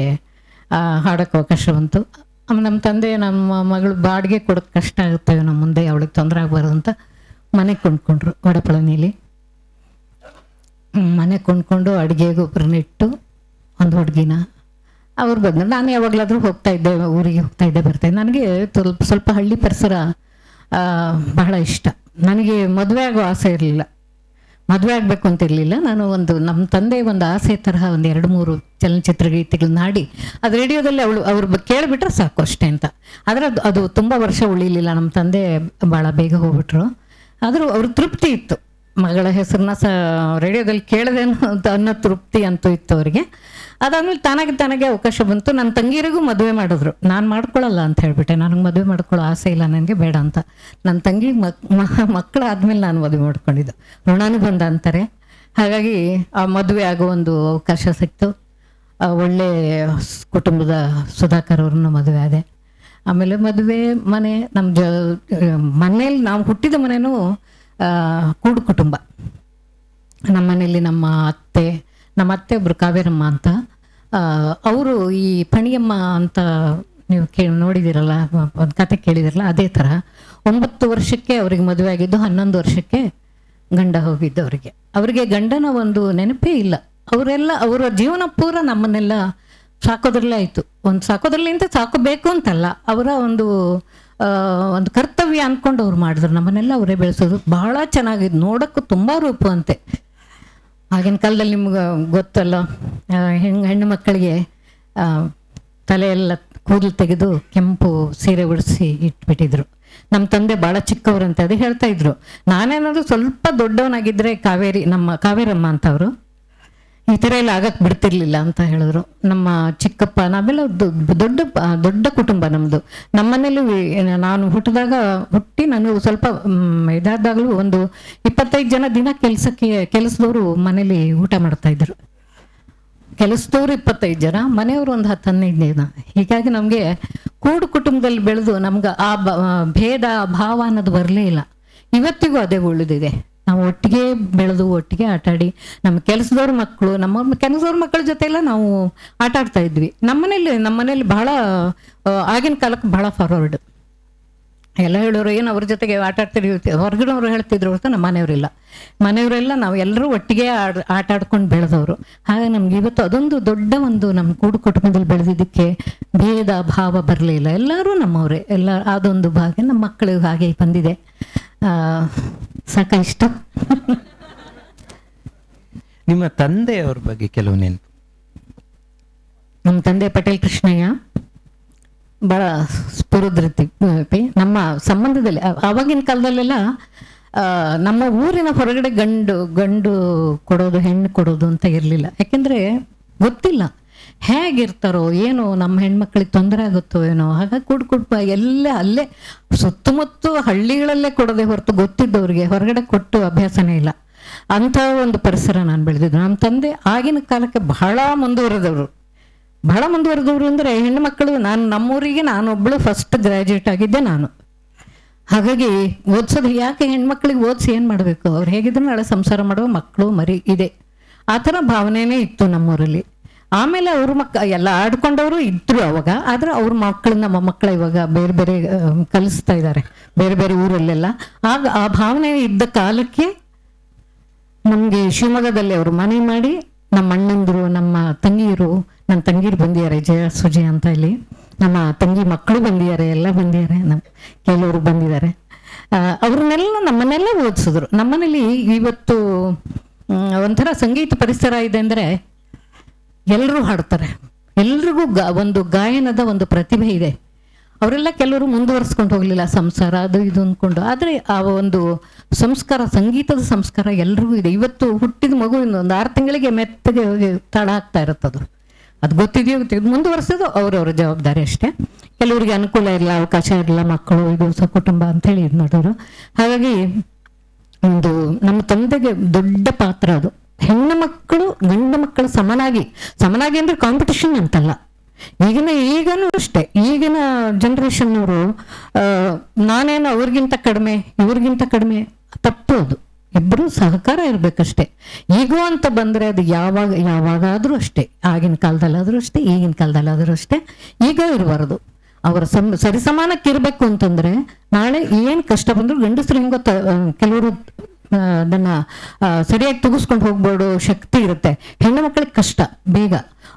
ಹಾಡೋಕ್ಕೆ ಅವಕಾಶ ಬಂತು. ನಮ್ಮ ತಂದೆ ನಮ್ಮ ಮಗಳು ಬಾಡಿಗೆ ಕೊಡೋಕ್ಕೆ ಕಷ್ಟ ಆಗುತ್ತವೆ ನಮ್ಮ ಮುಂದೆ, ಅವಳಿಗೆ ತೊಂದರೆ ಆಗಬಾರ್ದು ಅಂತ ಮನೆ ಕೊಂಡ್ಕೊಂಡ್ರು ವಡಪಳನಿಲಿ. ಮನೆ ಕೊಂಡ್ಕೊಂಡು ಅಡುಗೆ ಗೊಬ್ಬರನ ಇಟ್ಟು ಒಂದು ಹುಡುಗಿನ ಅವ್ರು ಬಂದರು. ನಾನು ಯಾವಾಗಲಾದರೂ ಹೋಗ್ತಾ ಇದ್ದೆ, ಊರಿಗೆ ಹೋಗ್ತಾ ಇದ್ದೆ ಬರ್ತಾಯಿದ್ದೆ. ನನಗೆ ಸ್ವಲ್ಪ ಹಳ್ಳಿ ಪರಿಸರ ಬಹಳ ಇಷ್ಟ. ನನಗೆ ಮದುವೆ ಆಗೋ ಆಸೆ ಇರಲಿಲ್ಲ, ಮದುವೆ ಆಗಬೇಕು ಅಂತ ಇರಲಿಲ್ಲ. ನಾನು ನಮ್ಮ ತಂದೆ ಒಂದು ಆಸೆ ತರಹ ಒಂದು 2-3 ಚಲನಚಿತ್ರ ಗೀತೆಗಳನ್ನ ಹಾಡಿ ಅದು ರೇಡಿಯೋದಲ್ಲಿ ಅವ್ರು ಕೇಳಿಬಿಟ್ರೆ ಸಾಕು ಅಷ್ಟೇ ಅಂತ. ಆದರೆ ಅದು ತುಂಬ ವರ್ಷ ಉಳಿಲಿಲ್ಲ. ನಮ್ಮ ತಂದೆ ಭಾಳ ಬೇಗ ಹೋಗ್ಬಿಟ್ರು. ಆದರೂ ಅವ್ರ ತೃಪ್ತಿ ಇತ್ತು, ಮಗಳ ಹೆಸರನ್ನ ರೇಡಿಯೋದಲ್ಲಿ ಕೇಳದೇನೋ ಅನ್ನೋ ತೃಪ್ತಿ ಅಂತೂ ಇತ್ತು ಅವರಿಗೆ. ಅದಾದ್ಮೇಲೆ ತಾನಾಗೆ ಅವಕಾಶ ಬಂತು. ನನ್ನ ತಂಗಿರಿಗೂ ಮದುವೆ ಮಾಡಿದ್ರು. ನಾನು ಮಾಡ್ಕೊಳ್ಳಲ್ಲ ಅಂತ ಹೇಳ್ಬಿಟ್ಟೆ, ನನಗೆ ಮದುವೆ ಮಾಡ್ಕೊಳ್ಳೋ ಆಸೆ ಇಲ್ಲ ನನಗೆ, ಬೇಡ ಅಂತ. ನನ್ನ ತಂಗಿ ಮಕ್ಕಳಾದ್ಮೇಲೆ ನಾನು ಮದುವೆ ಮಾಡ್ಕೊಂಡಿದ್ದು. ಋಣಾನುಬಂಧ ಅಂತಾರೆ. ಹಾಗಾಗಿ ಆ ಮದುವೆ ಆಗೋ ಒಂದು ಅವಕಾಶ ಸಿಕ್ತು. ಒಳ್ಳೆ ಕುಟುಂಬದ ಸುಧಾಕರ್ ಅವ್ರನ್ನ ಮದುವೆ ಆದೆ. ಆಮೇಲೆ ಮದುವೆ ಮನೆ ಮನೇಲಿ ನಾವು ಹುಟ್ಟಿದ ಮನೆಯೂ ಕೂಡು ಕುಟುಂಬ. ನಮ್ಮ ಮನೆಯಲ್ಲಿ ನಮ್ಮ ಅತ್ತೆ ಒಬ್ಬರು ಕಾವೇರಮ್ಮ ಅಂತ, ಅವರು ಈ ಪಣಿಯಮ್ಮ ಅಂತ ನೀವು ನೋಡಿದಿರಲ್ಲ, ಒಂದು ಕತೆ ಕೇಳಿದಿರಲ್ಲ, ಅದೇ ಥರ 9 ವರ್ಷಕ್ಕೆ ಅವ್ರಿಗೆ ಮದುವೆ ಆಗಿದ್ದು, 11 ವರ್ಷಕ್ಕೆ ಗಂಡ ಹೋಗಿದ್ದು ಅವರಿಗೆ ಗಂಡನ ಒಂದು ನೆನಪೇ ಇಲ್ಲ. ಅವರ ಜೀವನ ಪೂರ ನಮ್ಮನ್ನೆಲ್ಲ ಸಾಕೋದ್ರಲ್ಲೇ ಆಯಿತು. ಒಂದು ಸಾಕೋದ್ರಲ್ಲಿ ಅಂತ ಸಾಕೋಬೇಕು ಅಂತಲ್ಲ, ಅವರ ಒಂದು ಕರ್ತವ್ಯ ಅಂದ್ಕೊಂಡು ಅವ್ರು ಮಾಡಿದ್ರು. ನಮ್ಮನ್ನೆಲ್ಲ ಅವರೇ ಬೆಳೆಸೋದು. ಬಹಳ ಚೆನ್ನಾಗಿದ್ದು, ನೋಡೋಕ್ಕೂ ತುಂಬ ರೂಪವಂತೆ. ಆಗಿನ ಕಾಲದಲ್ಲಿ ನಿಮ್ಗೆ ಗೊತ್ತಲ್ಲ, ಹೆಣ್ಣು ಮಕ್ಕಳಿಗೆ ತಲೆಯೆಲ್ಲ ಕೂದಲು ತೆಗೆದು ಕೆಂಪು ಸೀರೆ ಉಡಿಸಿ ಇಟ್ಬಿಟ್ಟಿದ್ರು. ನಮ್ಮ ತಂದೆ ಭಾಳ ಚಿಕ್ಕವರಂತೆ ಅದೇ ಹೇಳ್ತಾ ಇದ್ರು. ನಾನೇನಾದ್ರು ಸ್ವಲ್ಪ ದೊಡ್ಡವನಾಗಿದ್ದರೆ ಕಾವೇರಮ್ಮ ಅಂತ ಅವರು ಈ ಥರ ಎಲ್ಲ ಆಗಕ್ಕೆ ಬಿಡ್ತಿರ್ಲಿಲ್ಲ ಅಂತ ಹೇಳಿದ್ರು. ನಮ್ಮ ಚಿಕ್ಕಪ್ಪ ನಾವೆಲ್ಲ ದೊಡ್ಡ ಕುಟುಂಬ ನಮ್ಮದು. ನಮ್ಮನೇಲೂ ನಾನು ಹುಟ್ಟಿ ನಾನು ಸ್ವಲ್ಪ ಇದಾದಾಗಲೂ ಒಂದು 25 ಜನ ದಿನ ಕೆಲಸದವರು ಮನೇಲಿ ಊಟ ಮಾಡ್ತಾಯಿದ್ರು. ಕೆಲಸದವರು 25 ಜನ, ಮನೆಯವರು ಒಂದು 10-15 ಜನ. ಹೀಗಾಗಿ ನಮಗೆ ಕೂಡು ಕುಟುಂಬದಲ್ಲಿ ಬೆಳೆದು ನಮ್ಗೆ ಆ ಭೇದ ಭಾವ ಅನ್ನೋದು ಬರಲೇ ಇಲ್ಲ. ಇವತ್ತಿಗೂ ಅದೇ ಉಳಿದಿದೆ. ನಾವು ಒಟ್ಟಿಗೆ ಬೆಳೆದು ಒಟ್ಟಿಗೆ ಆಟಾಡಿ, ನಮ್ಮ ಕೆಲಸದವ್ರ ಮಕ್ಕಳ ಜೊತೆ ಎಲ್ಲ ನಾವು ಆಟ ಆಡ್ತಾ ಇದ್ವಿ. ನಮ್ಮನೇಲಿ ಬಹಳ ಆಗಿನ ಕಾಲಕ್ಕೆ ಬಹಳ ಫಾರ್ವರ್ಡ್. ಎಲ್ಲ ಹೇಳೋರು ಏನು ಅವ್ರ ಜೊತೆಗೆ ಆಟ ಆಡ್ತಿರ್ತೀವಿ, ಹೊರಗಡೆಯವರು ಹೇಳ್ತಿದ್ರು ಹೊರತು ನಮ್ಮ ಮನೆಯವರೆಲ್ಲ ನಾವು ಎಲ್ಲರೂ ಒಟ್ಟಿಗೆ ಆಟ ಆಡ್ಕೊಂಡು ಬೆಳೆದವರು. ಹಾಗೆ ನಮ್ಗೆ ಇವತ್ತು ಅದೊಂದು ದೊಡ್ಡ ನಮ್ಮ ಕೂಡು ಕುಟುಂಬದಲ್ಲಿ ಬೆಳೆದಿದ್ದಕ್ಕೆ ಭೇದ ಭಾವ ಬರಲೇ ಇಲ್ಲ. ಎಲ್ಲರೂ ನಮ್ಮವರೇ, ಅದೊಂದು ಭಾಗ ನಮ್ಮ ಮಕ್ಕಳಿಗೆ ಹಾಗೆ ಬಂದಿದೆ. ಸಾಕಿಷ್ಟ. ನಿಮ್ಮ ತಂದೆಯವ್ರ ಬಗ್ಗೆ ಕೆಲವು ನೆನಪು. ನಮ್ಮ ತಂದೆ ಪಟೇಲ್ ಕೃಷ್ಣಯ್ಯ ಭಾಳ ಸ್ಫುರದ್ರತಿ. ನಮ್ಮ ಸಂಬಂಧದಲ್ಲಿ ಆವಾಗಿನ ಕಾಲದಲ್ಲೆಲ್ಲ ನಮ್ಮ ಊರಿನ ಹೊರಗಡೆ ಗಂಡು ಕೊಡೋದು ಹೆಣ್ಣು ಕೊಡೋದು ಅಂತ ಇರಲಿಲ್ಲ. ಯಾಕೆಂದರೆ ಗೊತ್ತಿಲ್ಲ ಹೇಗಿರ್ತಾರೋ ಏನೋ, ನಮ್ಮ ಹೆಣ್ಮಕ್ಳಿಗೆ ತೊಂದರೆ ಆಗುತ್ತೋ ಏನೋ. ಹಾಗಾಗಿ ಕುಡ್ಬ ಎಲ್ಲ ಅಲ್ಲೇ ಸುತ್ತಮುತ್ತ ಹಳ್ಳಿಗಳಲ್ಲೇ ಕೊಡೋದೇ ಹೊರತು ಗೊತ್ತಿದ್ದವ್ರಿಗೆ ಹೊರಗಡೆ ಕೊಟ್ಟು ಅಭ್ಯಾಸನೇ ಇಲ್ಲ. ಅಂಥ ಒಂದು ಪರಿಸರ ನಾನು ಬೆಳೆದಿದ್ದು. ನಮ್ಮ ತಂದೆ ಆಗಿನ ಕಾಲಕ್ಕೆ ಬಹಳ ಮುಂದುವರೆದವರು ಅಂದರೆ ಹೆಣ್ಣು ಮಕ್ಕಳು. ನಮ್ಮೂರಿಗೆ ನಾನೊಬ್ಬಳು ಫಸ್ಟ್ ಗ್ರ್ಯಾಜುಯೇಟ್ ಆಗಿದ್ದೆ ನಾನು. ಹಾಗಾಗಿ ಓದಿಸೋದು ಯಾಕೆ, ಹೆಣ್ಮಕ್ಳಿಗೆ ಓದಿಸಿ ಏನು ಮಾಡಬೇಕು, ಅವ್ರು ಹೇಗಿದ್ರು ನಾಳೆ ಸಂಸಾರ ಮಾಡುವ ಮಕ್ಕಳು ಮರಿ ಇದೆ, ಆ ಥರ ಭಾವನೆನೇ ಇತ್ತು ನಮ್ಮೂರಲ್ಲಿ. ಆಮೇಲೆ ಅವ್ರ ಎಲ್ಲ ಆಡ್ಕೊಂಡವರು ಇದ್ರು ಅವಾಗ. ಆದರೆ ಅವ್ರ ನಮ್ಮ ಮಕ್ಕಳ ಇವಾಗ ಬೇರೆ ಬೇರೆ ಕಲಿಸ್ತಾ ಇದ್ದಾರೆ ಬೇರೆ ಬೇರೆ ಊರಲ್ಲೆಲ್ಲ. ಆಗ ಆ ಭಾವನೆ ಇದ್ದ ಕಾಲಕ್ಕೆ ನಮಗೆ ಶಿವಮೊಗ್ಗದಲ್ಲಿ ಅವರು ಮನೆ ಮಾಡಿ, ನಮ್ಮ ಅಣ್ಣಂದರು ನಮ್ಮ ತಂಗಿಯರು, ನನ್ನ ತಂಗಿರು ಬಂದಿದ್ದಾರೆ ಜಯ ಸುಜಯ ಅಂತ ಇಲ್ಲಿ ನಮ್ಮ ತಂಗಿ ಮಕ್ಕಳು ಬಂದಿದ್ದಾರೆ, ಎಲ್ಲ ಬಂದಿದ್ದಾರೆ, ಕೆಲವರು ಬಂದಿದ್ದಾರೆ. ಅವ್ರನ್ನೆಲ್ಲ ನಮ್ಮನ್ನೆಲ್ಲ ಓದಿಸಿದ್ರು. ನಮ್ಮನೇಲಿ ಇವತ್ತು ಒಂಥರ ಸಂಗೀತ ಪರಿಸರ ಇದೆ ಅಂದರೆ ಎಲ್ಲರೂ ಹಾಡ್ತಾರೆ, ಎಲ್ರಿಗೂ ಒಂದು ಗಾಯನದ ಒಂದು ಪ್ರತಿಭೆ ಇದೆ. ಅವರೆಲ್ಲ ಕೆಲವರು ಮುಂದುವರಿಸ್ಕೊಂಡು ಹೋಗಲಿಲ್ಲ, ಸಂಸಾರ ಅದು ಇದು ಅಂದ್ಕೊಂಡು. ಆದರೆ ಆ ಒಂದು ಸಂಸ್ಕಾರ, ಸಂಗೀತದ ಸಂಸ್ಕಾರ ಎಲ್ರಿಗೂ ಇದೆ. ಇವತ್ತು ಹುಟ್ಟಿದ ಮಗು ಒಂದು 6 ತಿಂಗಳಿಗೆ ಮೆತ್ತಗೆ ಹೋಗಿ ತಡ ಆಗ್ತಾ ಇರುತ್ತದು. ಅದು ಗೊತ್ತಿದೆಯೋ ಮುಂದುವರಿಸೋದು ಅವರವರ ಜವಾಬ್ದಾರಿ ಅಷ್ಟೇ. ಕೆಲವರಿಗೆ ಅನುಕೂಲ ಇರಲ್ಲ, ಅವಕಾಶ ಇರಲ್ಲ, ಮಕ್ಕಳು ಇದು ಕುಟುಂಬ ಅಂತೇಳಿ ಇದು ನೋಡೋರು. ಹಾಗಾಗಿ ಒಂದು ನಮ್ಮ ತಂದೆಗೆ ದೊಡ್ಡ ಪಾತ್ರ ಅದು. ಹೆಣ್ಣು ಮಕ್ಕಳು ಗಂಡು ಮಕ್ಕಳು ಸಮನಾಗಿ ಅಂದ್ರೆ ಕಾಂಪಿಟಿಷನ್ ಅಂತಲ್ಲ. ಈಗನೂ ಅಷ್ಟೇ, ಈಗಿನ ಜನ್ರೇಷನ್ನವರು ನಾನೇನು ಅವ್ರಿಗಿಂತ ಕಡಿಮೆ ಇವ್ರಿಗಿಂತ ಕಡಿಮೆ, ತಪ್ಪು ಅದು. ಇಬ್ಬರು ಸಹಕಾರ ಇರ್ಬೇಕಷ್ಟೇ. ಈಗೋ ಅಂತ ಬಂದ್ರೆ ಅದು ಯಾವಾಗಾದ್ರೂ ಅಷ್ಟೇ, ಆಗಿನ ಕಾಲದಲ್ಲಾದ್ರೂ ಅಷ್ಟೇ, ಈಗಿನ ಕಾಲದಲ್ಲಾದ್ರೂ ಅಷ್ಟೇ. ಈಗ ಇರಬಾರ್ದು. ಅವರ ಸರಿಸಮಾನಕ್ಕೆ ಇರಬೇಕು ಅಂತಂದ್ರೆ ನಾಳೆ ಏನ್ ಕಷ್ಟ ಬಂದ್ರು ಗಂಡಸರು ಹೆಂಗೋ ಕೆಲವರು ಅದನ್ನ ಸರಿಯಾಗಿ ತೆಗೆಸ್ಕೊಂಡು ಹೋಗ್ಬೋಡು ಶಕ್ತಿ ಇರುತ್ತೆ. ಹೆಣ್ಣು ಮಕ್ಕಳಿಗೆ ಕಷ್ಟ ಬೇಗ.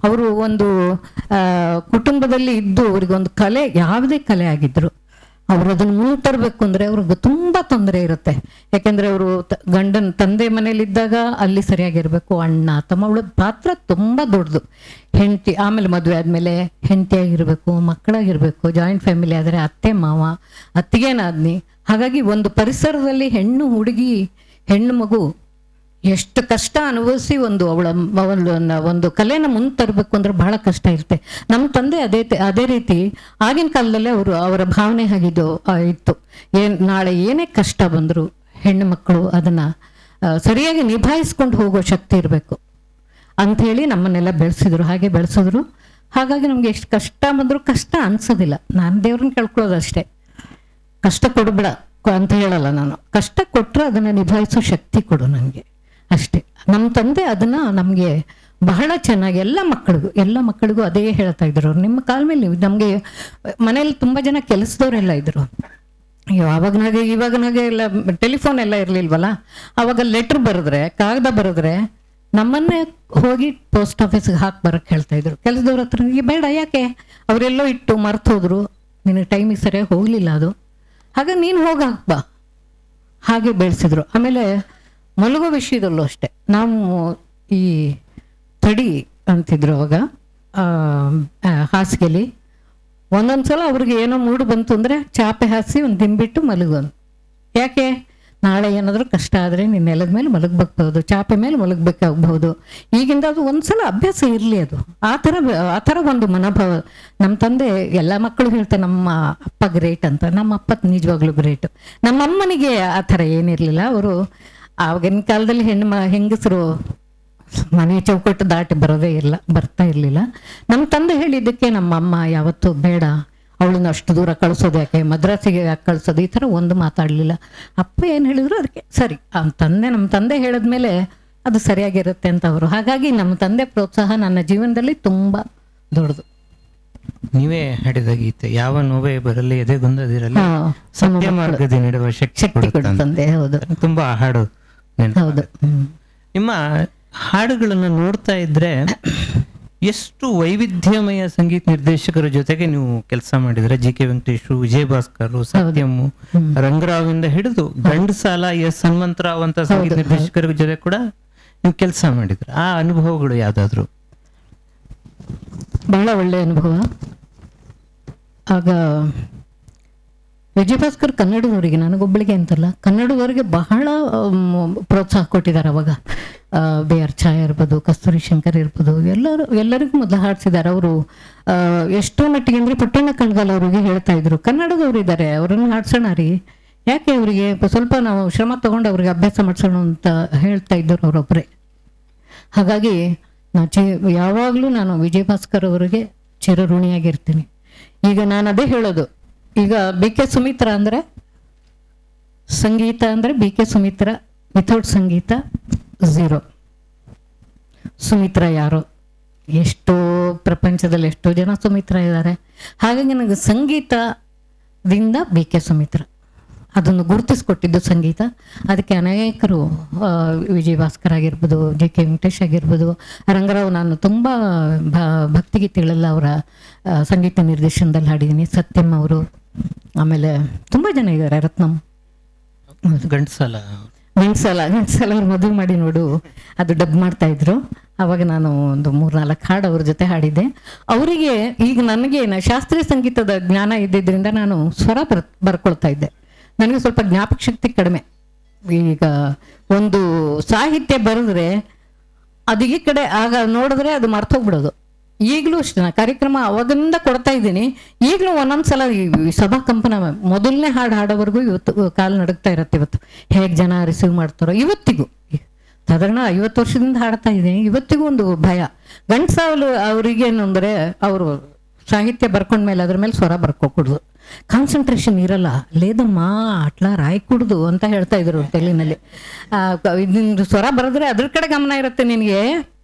ಅವರು ಒಂದು ಕುಟುಂಬದಲ್ಲಿ ಇದ್ದು ಅವ್ರಿಗೊಂದು ಕಲೆ, ಯಾವುದೇ ಕಲೆ ಆಗಿದ್ರು ಅವ್ರು ಅದನ್ನ ಮುಂದೆ ತರಬೇಕು ಅಂದ್ರೆ ಅವ್ರಿಗೆ ತುಂಬಾ ತೊಂದರೆ ಇರುತ್ತೆ. ಯಾಕೆಂದ್ರೆ ಅವರು ಗಂಡನ ತಂದೆ ಮನೇಲಿದ್ದಾಗ ಅಲ್ಲಿ ಸರಿಯಾಗಿರ್ಬೇಕು, ಅಣ್ಣ ತಮ್ಮ, ಅವಳ ಪಾತ್ರ ತುಂಬಾ ದೊಡ್ಡದು. ಹೆಂಡತಿ ಆಮೇಲೆ ಮದುವೆ ಆದ್ಮೇಲೆ ಹೆಂಡತಿಯಾಗಿರ್ಬೇಕು, ಮಕ್ಕಳಾಗಿರ್ಬೇಕು, ಜಾಯಿಂಟ್ ಫ್ಯಾಮಿಲಿ ಆದ್ರೆ ಅತ್ತೆ ಮಾವ, ಅತ್ತಿಗೆನಾದ್ನಿ. ಹಾಗಾಗಿ ಒಂದು ಪರಿಸರದಲ್ಲಿ ಹೆಣ್ಣು ಮಗು ಎಷ್ಟು ಕಷ್ಟ ಅನುಭವಿಸಿ ಒಂದು ಕಲೆನ ಮುಂದೆ ತರಬೇಕು ಅಂದ್ರೆ ಬಹಳ ಕಷ್ಟ ಇರುತ್ತೆ. ನಮ್ಮ ತಂದೆ ಅದೇ ರೀತಿ ಆಗಿನ ಕಾಲದಲ್ಲೇ ಅವರ ಭಾವನೆ ಇತ್ತು. ನಾಳೆ ಏನೇ ಕಷ್ಟ ಬಂದ್ರು ಹೆಣ್ಣು ಮಕ್ಕಳು ಅದನ್ನ ಸರಿಯಾಗಿ ನಿಭಾಯಿಸ್ಕೊಂಡು ಹೋಗೋ ಶಕ್ತಿ ಇರಬೇಕು ಅಂಥೇಳಿ ನಮ್ಮನ್ನೆಲ್ಲ ಬೆಳೆಸಿದ್ರು. ಹಾಗೆ ಬೆಳೆಸಿದ್ರು. ಹಾಗಾಗಿ ನಮ್ಗೆ ಎಷ್ಟು ಕಷ್ಟ ಬಂದ್ರು ಕಷ್ಟ ಅನ್ಸೋದಿಲ್ಲ. ನಾನು ದೇವ್ರನ್ನ ಕೇಳ್ಕೊಳ್ಳೋದಷ್ಟೇ, ಕಷ್ಟ ಕೊಡ್ಬೇಡ ಅಂತ ಹೇಳಲ್ಲ ನಾನು. ಕಷ್ಟ ಕೊಟ್ರೆ ಅದನ್ನ ನಿಭಾಯಿಸೋ ಶಕ್ತಿ ಕೊಡು ನನಗೆ ಅಷ್ಟೇ. ನಮ್ಮ ತಂದೆ ಅದನ್ನ ನಮ್ಗೆ ಬಹಳ ಚೆನ್ನಾಗಿ ಎಲ್ಲ ಮಕ್ಕಳಿಗೂ ಅದೇ ಹೇಳ್ತಾ ಇದ್ರು. ಅವ್ರು ನಿಮ್ಮ ಕಾಲ ಮೇಲೆ ನಮ್ಗೆ ಮನೇಲಿ ತುಂಬಾ ಜನ ಕೆಲಸದವರೆಲ್ಲ ಇದ್ರು. ಇವಾಗನಾಗೆ ಎಲ್ಲ ಟೆಲಿಫೋನ್ ಎಲ್ಲ ಇರ್ಲಿಲ್ವಲ್ಲ. ಅವಾಗ ಲೆಟರ್ ಬರೆದ್ರೆ, ಕಾಗದ ಬರೆದ್ರೆ ನಮ್ಮನ್ನೇ ಹೋಗಿ ಪೋಸ್ಟ್ ಆಫೀಸ್ಗೆ ಬರಕ್ ಹೇಳ್ತಾ ಇದ್ರು. ಕೆಲಸದವ್ರ ಹತ್ರ ಬೇಡ, ಯಾಕೆ ಅವರೆಲ್ಲೋ ಇಟ್ಟು ಮರ್ತು ಹೋದ್ರು, ನಿನಗೆ ಟೈಮಿಗೆ ಸರಿಯಾಗಿ ಹೋಗ್ಲಿಲ್ಲ ಅದು, ಹಾಗೆ ನೀನು ಬಾ. ಹಾಗೆ ಬೆಳೆಸಿದ್ರು. ಆಮೇಲೆ ಮಲಗೋ ವಿಷಯದಲ್ಲೂ ಅಷ್ಟೆ. ನಾವು ಈ ತಡಿ ಅಂತಿದ್ರು ಅವಾಗ ಹಾಸಿಗೆಲಿ. ಒಂದೊಂದ್ಸಲ ಅವ್ರಿಗೆ ಏನೋ ಮೂಡು ಬಂತು ಅಂದ್ರೆ ಚಾಪೆ ಹಾಸಿ ಒಂದು ದಿಂಬಿಟ್ಟು ಮಲಗೋದು. ಯಾಕೆ? ನಾಳೆ ಏನಾದರೂ ಕಷ್ಟ ಆದರೆ ನೀನು ನೆಲದ ಮೇಲೆ ಮಲಗಬೇಕಾಗ್ಬೋದು, ಚಾಪೆ ಮೇಲೆ ಮಲಗಬೇಕಾಗಬಹುದು. ಈಗಿಂದ ಅದು ಒಂದ್ಸಲ ಅಭ್ಯಾಸ ಇರಲಿ. ಅದು ಆ ಥರ ಒಂದು ಮನೋಭಾವ. ನಮ್ಮ ತಂದೆ ಎಲ್ಲ ಮಕ್ಕಳು ಹೇಳ್ತಾರೆ ನಮ್ಮ ಅಪ್ಪ ಗ್ರೇಟ್ ಅಂತ. ನಮ್ಮ ಅಪ್ಪ ನಿಜವಾಗ್ಲೂ ಗ್ರೇಟ್. ನಮ್ಮ ಅಮ್ಮನಿಗೆ ಆ ಥರ ಏನಿರಲಿಲ್ಲ. ಅವರು ಆವಾಗಿನ ಕಾಲದಲ್ಲಿ ಹೆಂಗಸರು ಮನೆ ಚೌಕಟ್ಟು ದಾಟಿ ಬರ್ತಾ ಇರಲಿಲ್ಲ. ನಮ್ಮ ತಂದೆ ಹೇಳಿದ್ದಕ್ಕೆ ನಮ್ಮ ಅಮ್ಮ ಯಾವತ್ತೂ ಬೇಡ, ಅವಳನ್ನ ಅಷ್ಟು ದೂರ ಕಳಿಸೋದು ಯಾಕೆ, ಮದ್ರಾಸಿಗೆ ಯಾಕೆ ಕಳಿಸೋದು, ಈ ಥರ ಒಂದು ಮಾತಾಡಲಿಲ್ಲ. ಅಪ್ಪ ಏನು ಹೇಳಿದ್ರು ಅದಕ್ಕೆ ಸರಿ. ನಮ್ಮ ತಂದೆ ಹೇಳಿದ್ಮೇಲೆ ಅದು ಸರಿಯಾಗಿರುತ್ತೆ ಅಂತ ಅವರು. ಹಾಗಾಗಿ ನಮ್ಮ ತಂದೆ ಪ್ರೋತ್ಸಾಹ ನನ್ನ ಜೀವನದಲ್ಲಿ ತುಂಬ ದೊಡ್ಡದು. ನೀವೇ ಹಾಡಿದ ಗೀತೆ ಯಾವ ನೋವೇ ಬರಲಿ ಎದೆಗೊಂದದಿರಲಿ ಸತ್ಯ ಮಾರ್ಗದಿ ನೀಡುವ ಶಕ್ತಿ ತಂದೆ. ಹೌದು, ತುಂಬಾ ಹಾಡು. ಹೌದು. ನಿಮ್ಮ ಹಾಡುಗಳನ್ನು ನೋಡ್ತಾ ಇದ್ರೆ ಎಷ್ಟು ವೈವಿಧ್ಯಮಯ ಸಂಗೀತ ನಿರ್ದೇಶಕರ ಜೊತೆಗೆ ನೀವು ಕೆಲಸ ಮಾಡಿದ್ರೆ. ಜಿ ಕೆ ವೆಂಕಟೇಶು, ವಿಜಯ ಭಾಸ್ಕರ್, ಸತ್ಯಮ್ಮು, ರಂಗರಾವಿಂದ ಹಿಡಿದು ಘಂಟಸಾಲ, ಎಸ್ ಹನುಮಂತರಾವ್ ಅಂತ ಸಂಗೀತ ನಿರ್ದೇಶಕರ ಜೊತೆ ಕೂಡ ನೀವು ಕೆಲಸ ಮಾಡಿದ್ರೆ. ಆ ಅನುಭವಗಳು ಯಾವ್ದಾದ್ರು? ಬಹಳ ಒಳ್ಳೆಯ ಅನುಭವ. ಆಗ ವಿಜಯ ಭಾಸ್ಕರ್ ಕನ್ನಡದವರಿಗೆ, ನನಗೊಬ್ಬಳಿಗೆ ಅಂತಲ್ಲ, ಕನ್ನಡದವರಿಗೆ ಬಹಳ ಪ್ರೋತ್ಸಾಹ ಕೊಟ್ಟಿದ್ದಾರೆ. ಅವಾಗ ಬಿ ಆರ್ ಛಾಯಾ ಇರ್ಬೋದು, ಕಸ್ತೂರಿ ಶಂಕರ್ ಇರ್ಬೋದು, ಎಲ್ಲರಿಗೂ ಮೊದಲು ಹಾಡ್ಸಿದ್ದಾರೆ ಅವರು. ಎಷ್ಟೋ ಮಟ್ಟಿಗೆ ಅಂದರೆ ಪಟ್ಟಣ ಕಣ್ಗಾಲ್ ಅವರಿಗೆ ಹೇಳ್ತಾ ಇದ್ರು, ಕನ್ನಡದವ್ರು ಇದ್ದಾರೆ, ಅವರನ್ನು ಹಾಡ್ಸೋಣ ರೀ, ಯಾಕೆ ಅವರಿಗೆ ಸ್ವಲ್ಪ ನಾವು ಶ್ರಮ ತಗೊಂಡು ಅವ್ರಿಗೆ ಅಭ್ಯಾಸ ಮಾಡಿಸೋಣ ಅಂತ ಹೇಳ್ತಾ ಇದ್ದರು ಅವರೊಬ್ಬರೇ. ಹಾಗಾಗಿ ಯಾವಾಗಲೂ ನಾನು ವಿಜಯ ಭಾಸ್ಕರ್ ಅವರಿಗೆ ಚಿರಋಣಿಯಾಗಿರ್ತೀನಿ. ಈಗ ನಾನು ಅದೇ ಹೇಳೋದು, ಈಗ ಬಿ ಕೆ ಸುಮಿತ್ರಾ ಅಂದರೆ ಸಂಗೀತ ಅಂದರೆ ಬಿ ಕೆ ಸುಮಿತ್ರಾ, ವಿಥೌಟ್ ಸಂಗೀತ ಝೀರೋ. ಸುಮಿತ್ರಾ ಯಾರೋ, ಎಷ್ಟೋ ಪ್ರಪಂಚದಲ್ಲಿ ಎಷ್ಟೋ ಜನ ಸುಮಿತ್ರಾ ಇದ್ದಾರೆ. ಹಾಗಾಗಿ ನನಗೆ ಸಂಗೀತದಿಂದ ಬಿ ಕೆ ಸುಮಿತ್ರಾ ಅದನ್ನು ಗುರುತಿಸ್ಕೊಟ್ಟಿದ್ದು ಸಂಗೀತ. ಅದಕ್ಕೆ ಅನೇಕರು ವಿಜಯ್ ಭಾಸ್ಕರ್ ಆಗಿರ್ಬೋದು, JK ವೆಂಕಟೇಶ್ ಆಗಿರ್ಬೋದು, ರಂಗರಾವ್, ನಾನು ತುಂಬ ಭಕ್ತಿಗೀತೆಗಳೆಲ್ಲ ಅವರ ಸಂಗೀತ ನಿರ್ದೇಶನದಲ್ಲಿ ಹಾಡಿದ್ದೀನಿ. ಸತ್ಯಂ ಅವರು, ಆಮೇಲೆ ತುಂಬ ಜನ ಇದ್ದಾರೆ, ರತ್ನಂ, ಗಂಟ್ಸಲ ಅವ್ರು ಮದುವೆ ಮಾಡಿ ನೋಡು ಅದು ಡಬ್ ಮಾಡ್ತಾ ಇದ್ರು. ಅವಾಗ ನಾನು ಒಂದು 3-4 ಹಾಡು ಅವ್ರ ಜೊತೆ ಹಾಡಿದ್ದೆ. ಅವರಿಗೆ ಈಗ ನನಗೆ ಶಾಸ್ತ್ರೀಯ ಸಂಗೀತದ ಜ್ಞಾನ ಇದ್ದಿದ್ದರಿಂದ ನಾನು ಸ್ವರ ಬರ್ಕೊಳ್ತಾ ಇದ್ದೆ. ನನಗೆ ಸ್ವಲ್ಪ ಜ್ಞಾಪಕ ಶಕ್ತಿ ಕಡಿಮೆ. ಈಗ ಒಂದು ಸಾಹಿತ್ಯ ಬರೆದ್ರೆ ಅದು ಈ ಕಡೆ ಆಗ ನೋಡಿದ್ರೆ ಅದು ಮರ್ತೋಗ್ಬಿಡೋದು. ಈಗಲೂ ಅಷ್ಟೇ, ನಾ ಕಾರ್ಯಕ್ರಮ ಅವಾಗಿಂದ ಕೊಡ್ತಾ ಇದ್ದೀನಿ. ಈಗಲೂ ಒಂದೊಂದ್ಸಲ ಈ ಸಭಾ ಕಂಪನ ಮೊದಲನೇ ಹಾಡು ಹಾಡೋವರೆಗೂ ಇವತ್ತು ಕಾಲು ನಡುಗ್ತಾ ಇರತ್ತೆ. ಇವತ್ತು ಹೇಗೆ ಜನ ರಿಸೀವ್ ಮಾಡ್ತಾರೋ, ಇವತ್ತಿಗೂ ಸಾಧಾರಣ 50 ವರ್ಷದಿಂದ ಹಾಡ್ತಾ ಇದ್ದೀನಿ. ಇವತ್ತಿಗೂ ಒಂದು ಭಯ. ಗಂಟ್ಸಾವಲು ಅವರಿಗೇನು ಅಂದರೆ, ಅವರು ಸಾಹಿತ್ಯ ಬರ್ಕೊಂಡ್ಮೇಲೆ ಅದ್ರ ಮೇಲೆ ಸ್ವರ ಬರ್ಕೊಡ್ದು, ಕಾನ್ಸಂಟ್ರೇಷನ್ ಇರಲ್ಲ. ಲೇದಮ್ಮ ಅಟ್ಲ ರಾಯ್ ಕುಡ್ದು ಅಂತ ಹೇಳ್ತಾ ಇದ್ರು ತೆಲಿನಲ್ಲಿ. ನಿಂದು ಸ್ವರ ಬರೆದ್ರೆ ಅದ್ರ ಕಡೆ ಗಮನ ಇರುತ್ತೆ, ನಿನಗೆ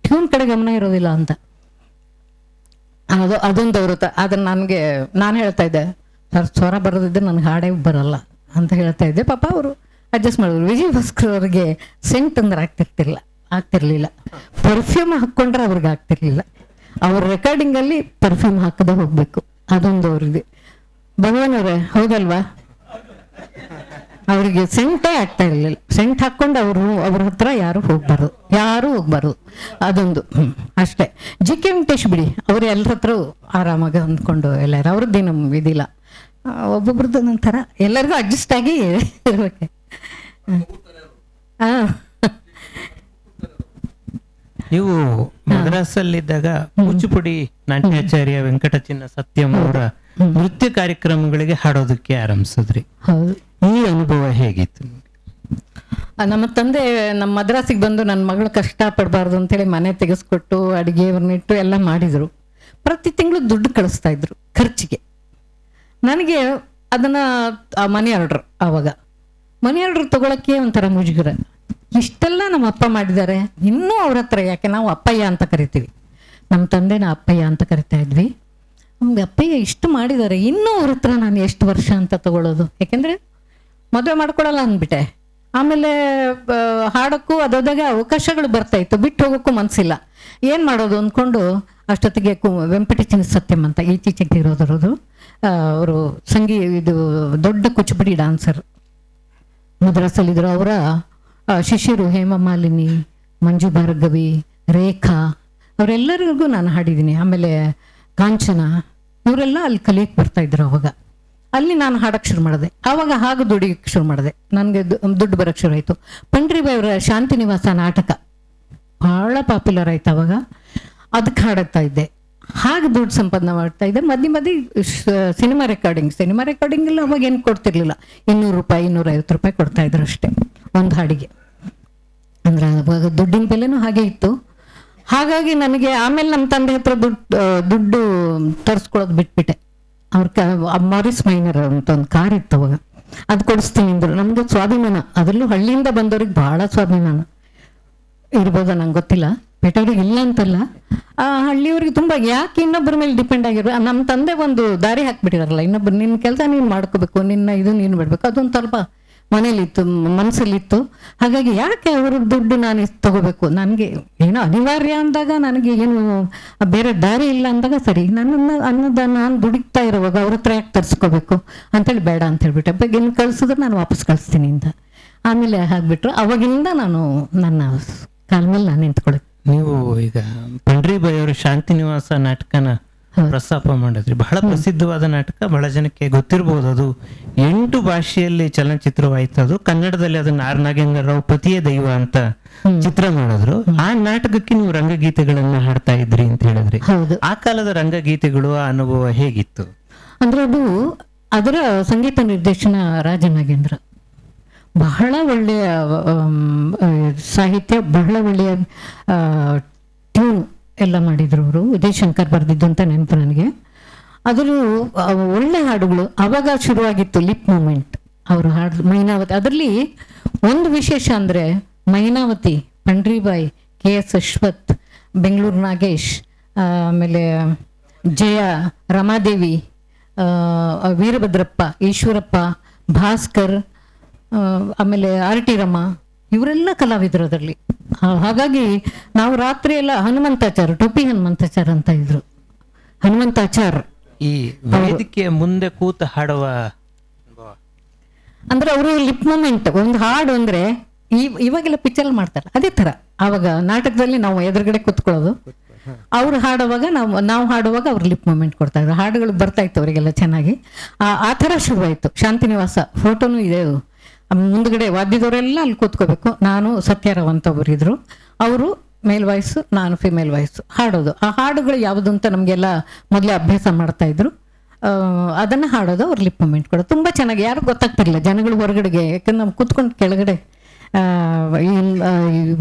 ಟ್ಯೂನ್ ಕಡೆ ಗಮನ ಇರೋದಿಲ್ಲ ಅಂತ. ಅದೊಂದು ಅವ್ರತ. ಅದನ್ನ ನಾನು ಹೇಳ್ತಾ ಇದ್ದೆ, ಸರ್ ಸ್ವರ ಬರೋದಿದ್ದರೆ ನನಗೆ ಹಾಡೇ ಬರಲ್ಲ ಅಂತ ಹೇಳ್ತಾ ಇದ್ದೆ. ಪಾಪ ಅವರು ಅಡ್ಜಸ್ಟ್ ಮಾಡಿದ್ರು. ವಿಜಯ್ ಭಾಸ್ಕರ್ ಅವ್ರಿಗೆ ಸೆಂಟ್ ಅಂದ್ರೆ ಆಗ್ತಿರ್ಲಿಲ್ಲ. ಪರ್ಫ್ಯೂಮ್ ಹಾಕ್ಕೊಂಡ್ರೆ ಅವ್ರಿಗೆ ಆಗ್ತಿರ್ಲಿಲ್ಲ. ಅವ್ರ ರೆಕಾರ್ಡಿಂಗಲ್ಲಿ ಪರ್ಫ್ಯೂಮ್ ಹಾಕದೆ ಹೋಗ್ಬೇಕು, ಅದೊಂದು ಅವ್ರಿಗೆ. ಭಗವಾನ್ ಅವರೇ ಹೌದಲ್ವಾ? ಅವರಿಗೆ ಸೆಂಟೇ ಆಗ್ತಾ ಇರಲಿಲ್ಲ. ಸೆಂಟ್ ಹಾಕ್ಕೊಂಡು ಅವ್ರ ಹತ್ರ ಯಾರು ಹೋಗ್ಬಾರ್ದು. ಅದೊಂದು ಅಷ್ಟೇ. JK ವೆಂಕಟೇಶ್ ಬಿಡಿ, ಅವ್ರು ಎಲ್ಲರ ಹತ್ರ ಆರಾಮಾಗಿ ಅಂದ್ಕೊಂಡು ಎಲ್ಲಾರು, ಅವ್ರದ್ದೇನು ಇದಿಲ್ಲ. ಒಬ್ಬೊಬ್ರದ್ದು ಒಂಥರ ಎಲ್ಲರಿಗೂ ಅಡ್ಜಸ್ಟ್ ಆಗಿ ಇರ್ಬೇಕು. ನೀವು ಮದ್ರಾಸಲ್ಲಿದ್ದಾಗ ಕೂಚಿಪುಡಿ ನಾಟ್ಯಾಚಾರ್ಯ ವೆಂಕಟಚಿನ್ನ ಸತ್ಯಂ ಅವರ ನೃತ್ಯ ಕಾರ್ಯಕ್ರಮಗಳಿಗೆ ಹಾಡೋದಕ್ಕೆ ಆರಂಭಿಸಿದ್ರಿ. ಈ ಅನುಭವ ಹೇಗಿತ್ತು? ನಮ್ಮ ತಂದೆ ನಮ್ಮ ಮದ್ರಾಸಿಗೆ ಬಂದು ನನ್ನ ಮಗಳು ಕಷ್ಟ ಪಡಬಾರ್ದು ಅಂತೇಳಿ ಮನೆ ತೆಗೆಸ್ಕೊಟ್ಟು ಅಡಿಗೆ ಅವ್ರನ್ನಿಟ್ಟು ಎಲ್ಲ ಮಾಡಿದ್ರು. ಪ್ರತಿ ತಿಂಗಳು ದುಡ್ಡು ಕಳಿಸ್ತಾ ಇದ್ರು ಖರ್ಚಿಗೆ. ನನಗೆ ಅದನ್ನ ಮನಿ ಆರ್ಡ್ರ್, ಆವಾಗ ಮನಿ ಆರ್ಡ್ರ್ ತಗೊಳಕ್ಕೆ ಒಂಥರ ಮುಜುಗರ. ಇಷ್ಟೆಲ್ಲ ನಮ್ಮ ಅಪ್ಪ ಮಾಡಿದ್ದಾರೆ, ಇನ್ನೂ ಅವ್ರ ಹತ್ರ ಯಾಕೆ, ನಾವು ಅಪ್ಪಯ್ಯ ಅಂತ ಕರಿತೀವಿ, ನಮ್ಮ ತಂದೆನ ಅಪ್ಪಯ್ಯ ಅಂತ ಕರಿತಾ ಇದ್ವಿ. ನಮ್ಗೆ ಅಪ್ಪಯ್ಯ ಇಷ್ಟು ಮಾಡಿದ್ದಾರೆ, ಇನ್ನೂ ಅವ್ರ ಹತ್ರ ನಾನು ಎಷ್ಟು ವರ್ಷ ಅಂತ ತಗೊಳ್ಳೋದು? ಯಾಕೆಂದರೆ ಮದುವೆ ಮಾಡ್ಕೊಡಲ್ಲ ಅಂದ್ಬಿಟ್ಟೆ. ಆಮೇಲೆ ಹಾಡೋಕ್ಕೂ ಅದಾದಾಗ ಅವಕಾಶಗಳು ಬರ್ತಾಯಿತ್ತು, ಬಿಟ್ಟು ಹೋಗೋಕ್ಕೂ ಮನಸ್ಸಿಲ್ಲ. ಏನು ಮಾಡೋದು ಅಂದ್ಕೊಂಡು ಅಷ್ಟೊತ್ತಿಗೆ ವೆಂಕಟಚಿನ್ನ ಸತ್ಯಂ ಅಂತ ಈಚೀಚೆಗೆ ಇರೋದರದು, ಅವರು ಇದು ದೊಡ್ಡ ಕೂಚಿಪುಡಿ ಡಾನ್ಸರ್ ಮದ್ರಾಸಲ್ಲಿದ್ದರು. ಅವರ ಶಿಷ್ಯರು ಹೇಮಮಾಲಿನಿ, ಮಂಜು ಭಾರ್ಗವಿ, ರೇಖಾ, ಅವರೆಲ್ಲರಿಗೂ ನಾನು ಹಾಡಿದ್ದೀನಿ. ಆಮೇಲೆ ಕಾಂಚನ, ಇವರೆಲ್ಲ ಅಲ್ಲಿ ಕಲಿಯಕ್ಕೆ ಬರ್ತಾಯಿದ್ರು. ಅವಾಗ ಅಲ್ಲಿ ನಾನು ಹಾಡಕ್ಕೆ ಶುರು ಮಾಡಿದೆ. ಆವಾಗ ಹಾಗೆ ದುಡಿಯೋಕ್ಕೆ ಶುರು ಮಾಡಿದೆ. ನನಗೆ ದುಡ್ಡು ಬರೋಕ್ಕೆ ಶುರು ಆಯಿತು. ಪಂಡ್ರಿಬಾಯಿ ಅವರ ಶಾಂತಿ ನಿವಾಸ ನಾಟಕ ಭಾಳ ಪಾಪ್ಯುಲರ್ ಆಯ್ತು ಅವಾಗ. ಅದಕ್ಕೆ ಹಾಡುತ್ತಾ ಇದ್ದೆ, ಹಾಗೆ ದುಡ್ಡು ಸಂಪಾದನೆ ಮಾಡ್ತಾ ಇದ್ದೆ. ಮಧ್ಯೆ ಸಿನಿಮಾ ರೆಕಾರ್ಡಿಂಗ್ ಎಲ್ಲ ಅವಾಗ ಏನು ಕೊಡ್ತಿರ್ಲಿಲ್ಲ. 200 ರೂಪಾಯಿ 250 ರೂಪಾಯಿ ಕೊಡ್ತಾ ಇದ್ರು ಅಷ್ಟೇ ಒಂದು ಹಾಡಿಗೆ. ಅಂದ್ರೆ ಅವಾಗ ದುಡ್ಡಿನ ಬೆಲೆನೂ ಹಾಗೆ ಇತ್ತು. ಹಾಗಾಗಿ ನನಗೆ ಆಮೇಲೆ ನಮ್ಮ ತಂದೆ ಹತ್ರ ದುಡ್ಡು ತರಿಸ್ಕೊಳ್ಳೋದು ಬಿಟ್ಬಿಟ್ಟೆ. ಮಾರಿಸ್ ಮೈನರ್ ಅಂತ ಒಂದು ಕಾರ್ ಇತ್ತು ಅವಾಗ, ಅದು ಕೊಡಿಸ್ತೀನಿ ಅಂದರು. ನಮ್ಗೆ ಸ್ವಾಭಿಮಾನ, ಅದರಲ್ಲೂ ಹಳ್ಳಿಯಿಂದ ಬಂದವ್ರಿಗೆ ಭಾಳ ಸ್ವಾಭಿಮಾನ ಇರ್ಬೋದ ನಂಗೆ ಗೊತ್ತಿಲ್ಲ, ಪೇಟೆಯವ್ರಿಗೆ ಇಲ್ಲ ಅಂತಲ್ಲ, ಆ ಹಳ್ಳಿಯವ್ರಿಗೆ ತುಂಬ. ಯಾಕೆ ಇನ್ನೊಬ್ಬರ ಮೇಲೆ ಡಿಪೆಂಡ್ ಆಗಿರೋ? ನಮ್ಮ ತಂದೆ ಒಂದು ದಾರಿ ಹಾಕ್ಬಿಟ್ಟಿದಾರಲ್ಲ, ಇನ್ನೊಬ್ಬರು ನಿನ್ನ ಕೆಲಸ ನೀನು ಮಾಡ್ಕೋಬೇಕು, ನೀನು ಬಿಡಬೇಕು, ಅದೊಂದು ಸ್ವಲ್ಪ ಮನೇಲಿತ್ತು, ಮನಸ್ಸಲ್ಲಿತ್ತು. ಹಾಗಾಗಿ ಯಾಕೆ ಅವ್ರ ದುಡ್ಡು ನಾನು ತಗೋಬೇಕು? ನನಗೆ ಏನೋ ಅನಿವಾರ್ಯ ಅಂದಾಗ, ನನಗೆ ಏನು ಬೇರೆ ದಾರಿ ಇಲ್ಲ ಅಂದಾಗ ಸರಿ, ನಾನು ದುಡಿತಾ ಇರೋವಾಗ ಅವ್ರ ಹತ್ರ ಯಾಕೆ ತರಿಸ್ಕೋಬೇಕು ಅಂತೇಳಿ ಬೇಡ ಅಂತ ಹೇಳ್ಬಿಟ್ಟೆ. ಬಗ್ಗೆ ಇನ್ನು ಕಳಿಸಿದ್ರೆ ನಾನು ವಾಪಸ್ ಕಳಿಸ್ತೀನಿ ಅಂತ. ಆಮೇಲೆ ಹಾಕ್ಬಿಟ್ರು. ಅವಾಗಿಂದ ನಾನು ನನ್ನ ಕಾಲ ಮೇಲೆ ನಾನು ನಿಂತ್ಕೊಳ್ಳಿ. ನೀವು ಈಗ ಪಂಡ್ರಿಬಾಯಿ ಅವರ ಶಾಂತಿ ನಿವಾಸ ನಾಟಕನ ಪ್ರಸ್ತಾಪ ಮಾಡಿದ್ರಿ. ಬಹಳ ಪ್ರಸಿದ್ಧವಾದ ನಾಟಕ, ಬಹಳ ಜನಕ್ಕೆ ಗೊತ್ತಿರಬಹುದು. ಅದು 8 ಭಾಷೆಯಲ್ಲಿ ಚಲನಚಿತ್ರವಾಯ್ತು. ಅದು ಕನ್ನಡದಲ್ಲಿ ಅದನ್ನ ಆರ್ ನಾಗೇಂದ್ರ ರಾವ್ ಪತಿಯೇ ದೈವ ಅಂತ ಚಿತ್ರ ಮಾಡಿದ್ರು. ಆ ನಾಟಕಕ್ಕೆ ನೀವು ರಂಗಗೀತೆಗಳನ್ನ ಹಾಡ್ತಾ ಇದ್ರಿ ಅಂತ ಹೇಳಿದ್ರಿ. ಆ ಕಾಲದ ರಂಗಗೀತೆಗಳು, ಆ ಅನುಭವ ಹೇಗಿತ್ತು? ಅಂದ್ರೆ ಅದರ ಸಂಗೀತ ನಿರ್ದೇಶನ ರಾಜನಾಗೇಂದ್ರ, ಬಹಳ ಒಳ್ಳೆಯ ಸಾಹಿತ್ಯ, ಬಹಳ ಒಳ್ಳೆಯ ಟ್ಯೂನ್ ಎಲ್ಲ ಮಾಡಿದ್ರು ಅವರು. ವಿಜಯಶಂಕರ್ ಬರೆದಿದ್ದು ಅಂತ ನೆನಪು ನನಗೆ. ಅದರ ಒಳ್ಳೆ ಹಾಡುಗಳು. ಆವಾಗ ಶುರುವಾಗಿತ್ತು ಲಿಪ್ ಮೂಮೆಂಟ್, ಅವರು ಹಾಡು ಮೈನಾವತಿ. ಅದರಲ್ಲಿ ಒಂದು ವಿಶೇಷ ಅಂದರೆ ಮೈನಾವತಿ, ಪಂಡ್ರಿಬಾಯಿ, KS ಅಶ್ವಥ್, ಬೆಂಗಳೂರು ನಾಗೇಶ್, ಆಮೇಲೆ ಜಯ, ರಮಾದೇವಿ, ವೀರಭದ್ರಪ್ಪ, ಈಶ್ವರಪ್ಪ, ಭಾಸ್ಕರ್, ಆಮೇಲೆ ಆರ್ ಟಿ ರಮ್ಮ ಇವರೆಲ್ಲ ಕಲಾವಿದರು ಅದರಲ್ಲಿ. ಹಾಗಾಗಿ ನಾವು ರಾತ್ರಿ ಎಲ್ಲ ಹನುಮಂತಾಚಾರ್, ಟೊಪ್ಪಿ ಹನುಮಂತಾಚಾರ್ ಅಂತ ಇದ್ರು. ಹನುಮಂತಾಚಾರ್ ಈ ವೇದಿಕೆಯ ಮುಂದೆ ಕೂತು ಹಾಡುವ ಅಂದ್ರೆ ಅವರು ಲಿಪ್ ಮೂಮೆಂಟ್, ಒಂದು ಹಾಡು ಅಂದ್ರೆ ಇವಾಗೆಲ್ಲ ಪಿಕ್ಚರ್ ಮಾಡ್ತಾರೆ ಅದೇ ತರ. ಆವಾಗ ನಾಟಕದಲ್ಲಿ ನಾವು ಎದುರುಗಡೆ ಕೂತ್ಕೊಳ್ಳೋದು, ಅವ್ರು ಹಾಡುವಾಗ ನಾವು ಹಾಡುವಾಗ ಅವ್ರು ಲಿಪ್ ಮೂಮೆಂಟ್ ಕೊಡ್ತಾ ಇದ್ರು. ಹಾಡುಗಳು ಬರ್ತಾ ಇತ್ತು ಅವರಿಗೆಲ್ಲ ಚೆನ್ನಾಗಿ. ಆ ಥರ ಶುರುವಾಯಿತು. ಶಾಂತಿನಿವಾಸ ಫೋಟೋನು ಇದೆ. ಮುಂದ್ಗಡೆ ವಾದ್ಯದವರೆಲ್ಲ ಅಲ್ಲಿ ಕೂತ್ಕೋಬೇಕು. ನಾನು ಸತ್ಯರಾವ್ ಅಂತ ಒಬ್ಬರಿದ್ರು, ಅವರು ಮೇಲ್ ವಾಯ್ಸು, ನಾನು ಫಿಮೇಲ್ ವಾಯ್ಸು ಹಾಡೋದು. ಆ ಹಾಡುಗಳು ಯಾವುದು ಅಂತ ನಮಗೆಲ್ಲ ಮೊದಲೇ ಅಭ್ಯಾಸ ಮಾಡ್ತಾ ಇದ್ರು. ಅದನ್ನು ಹಾಡೋದು, ಅವ್ರು ಲಿಪ್ ಮೂಮೆಂಟ್ ಕೊಡೋದು. ತುಂಬ ಚೆನ್ನಾಗಿ, ಯಾರು ಗೊತ್ತಾಗ್ತಿರ್ಲಿಲ್ಲ ಜನಗಳು ಹೊರಗಡೆಗೆ. ಯಾಕಂದ್ರೆ ನಾವು ಕೂತ್ಕೊಂಡು ಕೆಳಗಡೆ ಈ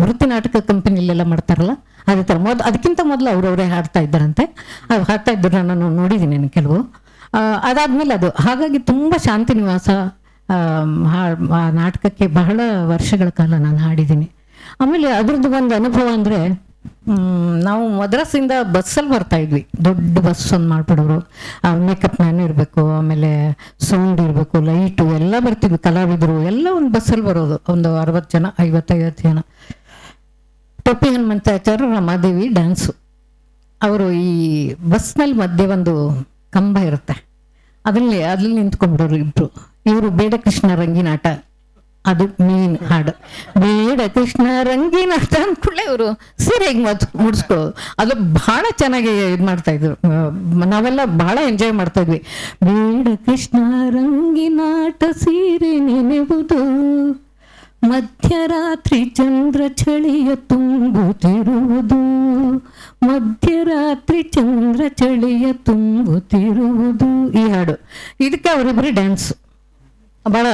ವೃತ್ತಿ ನಾಟಕ ಕಂಪನಿಲೆಲ್ಲ ಮಾಡ್ತಾರಲ್ಲ ಅದೇ ಥರ ಅದಕ್ಕಿಂತ ಮೊದಲು ಅವರವರೇ ಹಾಡ್ತಾ ಇದ್ದಾರಂತೆ. ಹಾಡ್ತಾ ಇದ್ರು, ನಾನು ನೋಡಿದ್ದೀನಿ ಕೆಲವು. ಅದಾದ್ಮೇಲೆ ಅದು ಹಾಗಾಗಿ ತುಂಬ ಶಾಂತಿನಿವಾಸ ಆ ನಾಟಕಕ್ಕೆ ಬಹಳ ವರ್ಷಗಳ ಕಾಲ ನಾನು ಹಾಡಿದ್ದೀನಿ. ಆಮೇಲೆ ಅದ್ರದ್ದು ಒಂದು ಅನುಭವ ಅಂದರೆ, ನಾವು ಮದ್ರಾಸಿಂದ ಬಸ್ಸಲ್ಲಿ ಬರ್ತಾ ಇದ್ವಿ. ದೊಡ್ಡ ಬಸ್ ಒಂದು ಮಾಡ್ಬಿಡೋರು, ಮೇಕಪ್ ಮ್ಯಾನ್ ಇರಬೇಕು, ಆಮೇಲೆ ಸೌಂಡ್ ಇರಬೇಕು, ಲೈಟು ಎಲ್ಲ ಬರ್ತಿದ್ವಿ. ಕಲಾವಿದರು ಎಲ್ಲ ಒಂದು ಬಸ್ಸಲ್ಲಿ ಬರೋದು, ಒಂದು 60 ಜನ 50 ಜನ. ಟೊಪ್ಪಿ ಹನುಮಂತಾಚಾರ್ಯ, ರಮಾದೇವಿ ಡ್ಯಾನ್ಸು. ಅವರು ಈ ಬಸ್ನಲ್ಲಿ ಮಧ್ಯೆ ಒಂದು ಕಂಬ ಇರುತ್ತೆ, ಅದ್ರಲ್ಲಿ ನಿಂತ್ಕೊಂಡ್ಬಿಡೋರು ಇಬ್ರು. ಇವರು ಬೇಡ ಕೃಷ್ಣ ರಂಗಿನಾಟ, ಅದು ಮೇನ್ ಹಾಡು. ಬೇಡ ಕೃಷ್ಣ ರಂಗಿನಾಟ ಅಂದ್ಕೂಡಲೇ ಅವರು ಸೀರೆಗೆ ಮುಡಿಸ್ಕೊಳ್ಳೋದು. ಅದು ಬಹಳ ಚೆನ್ನಾಗಿ ಇದು ಮಾಡ್ತಾ ಇದ್ರು. ನಾವೆಲ್ಲ ಬಹಳ ಎಂಜಾಯ್ ಮಾಡ್ತಾ ಇದ್ವಿ. ಬೇಡ ಕೃಷ್ಣ ರಂಗಿನಾಟ ಸೀರೆ ನೆನೆವುದು, ಮಧ್ಯರಾತ್ರಿ ಚಂದ್ರ ಚಳಿಯ ತುಂಬುತ್ತಿರುವುದು, ಮಧ್ಯರಾತ್ರಿ ಚಂದ್ರ ಚಳಿಯ ತುಂಬುತ್ತಿರುವುದು, ಈ ಹಾಡು. ಇದಕ್ಕೆ ಅವರಿಬ್ಬರು ಡ್ಯಾನ್ಸು ಭಾಳ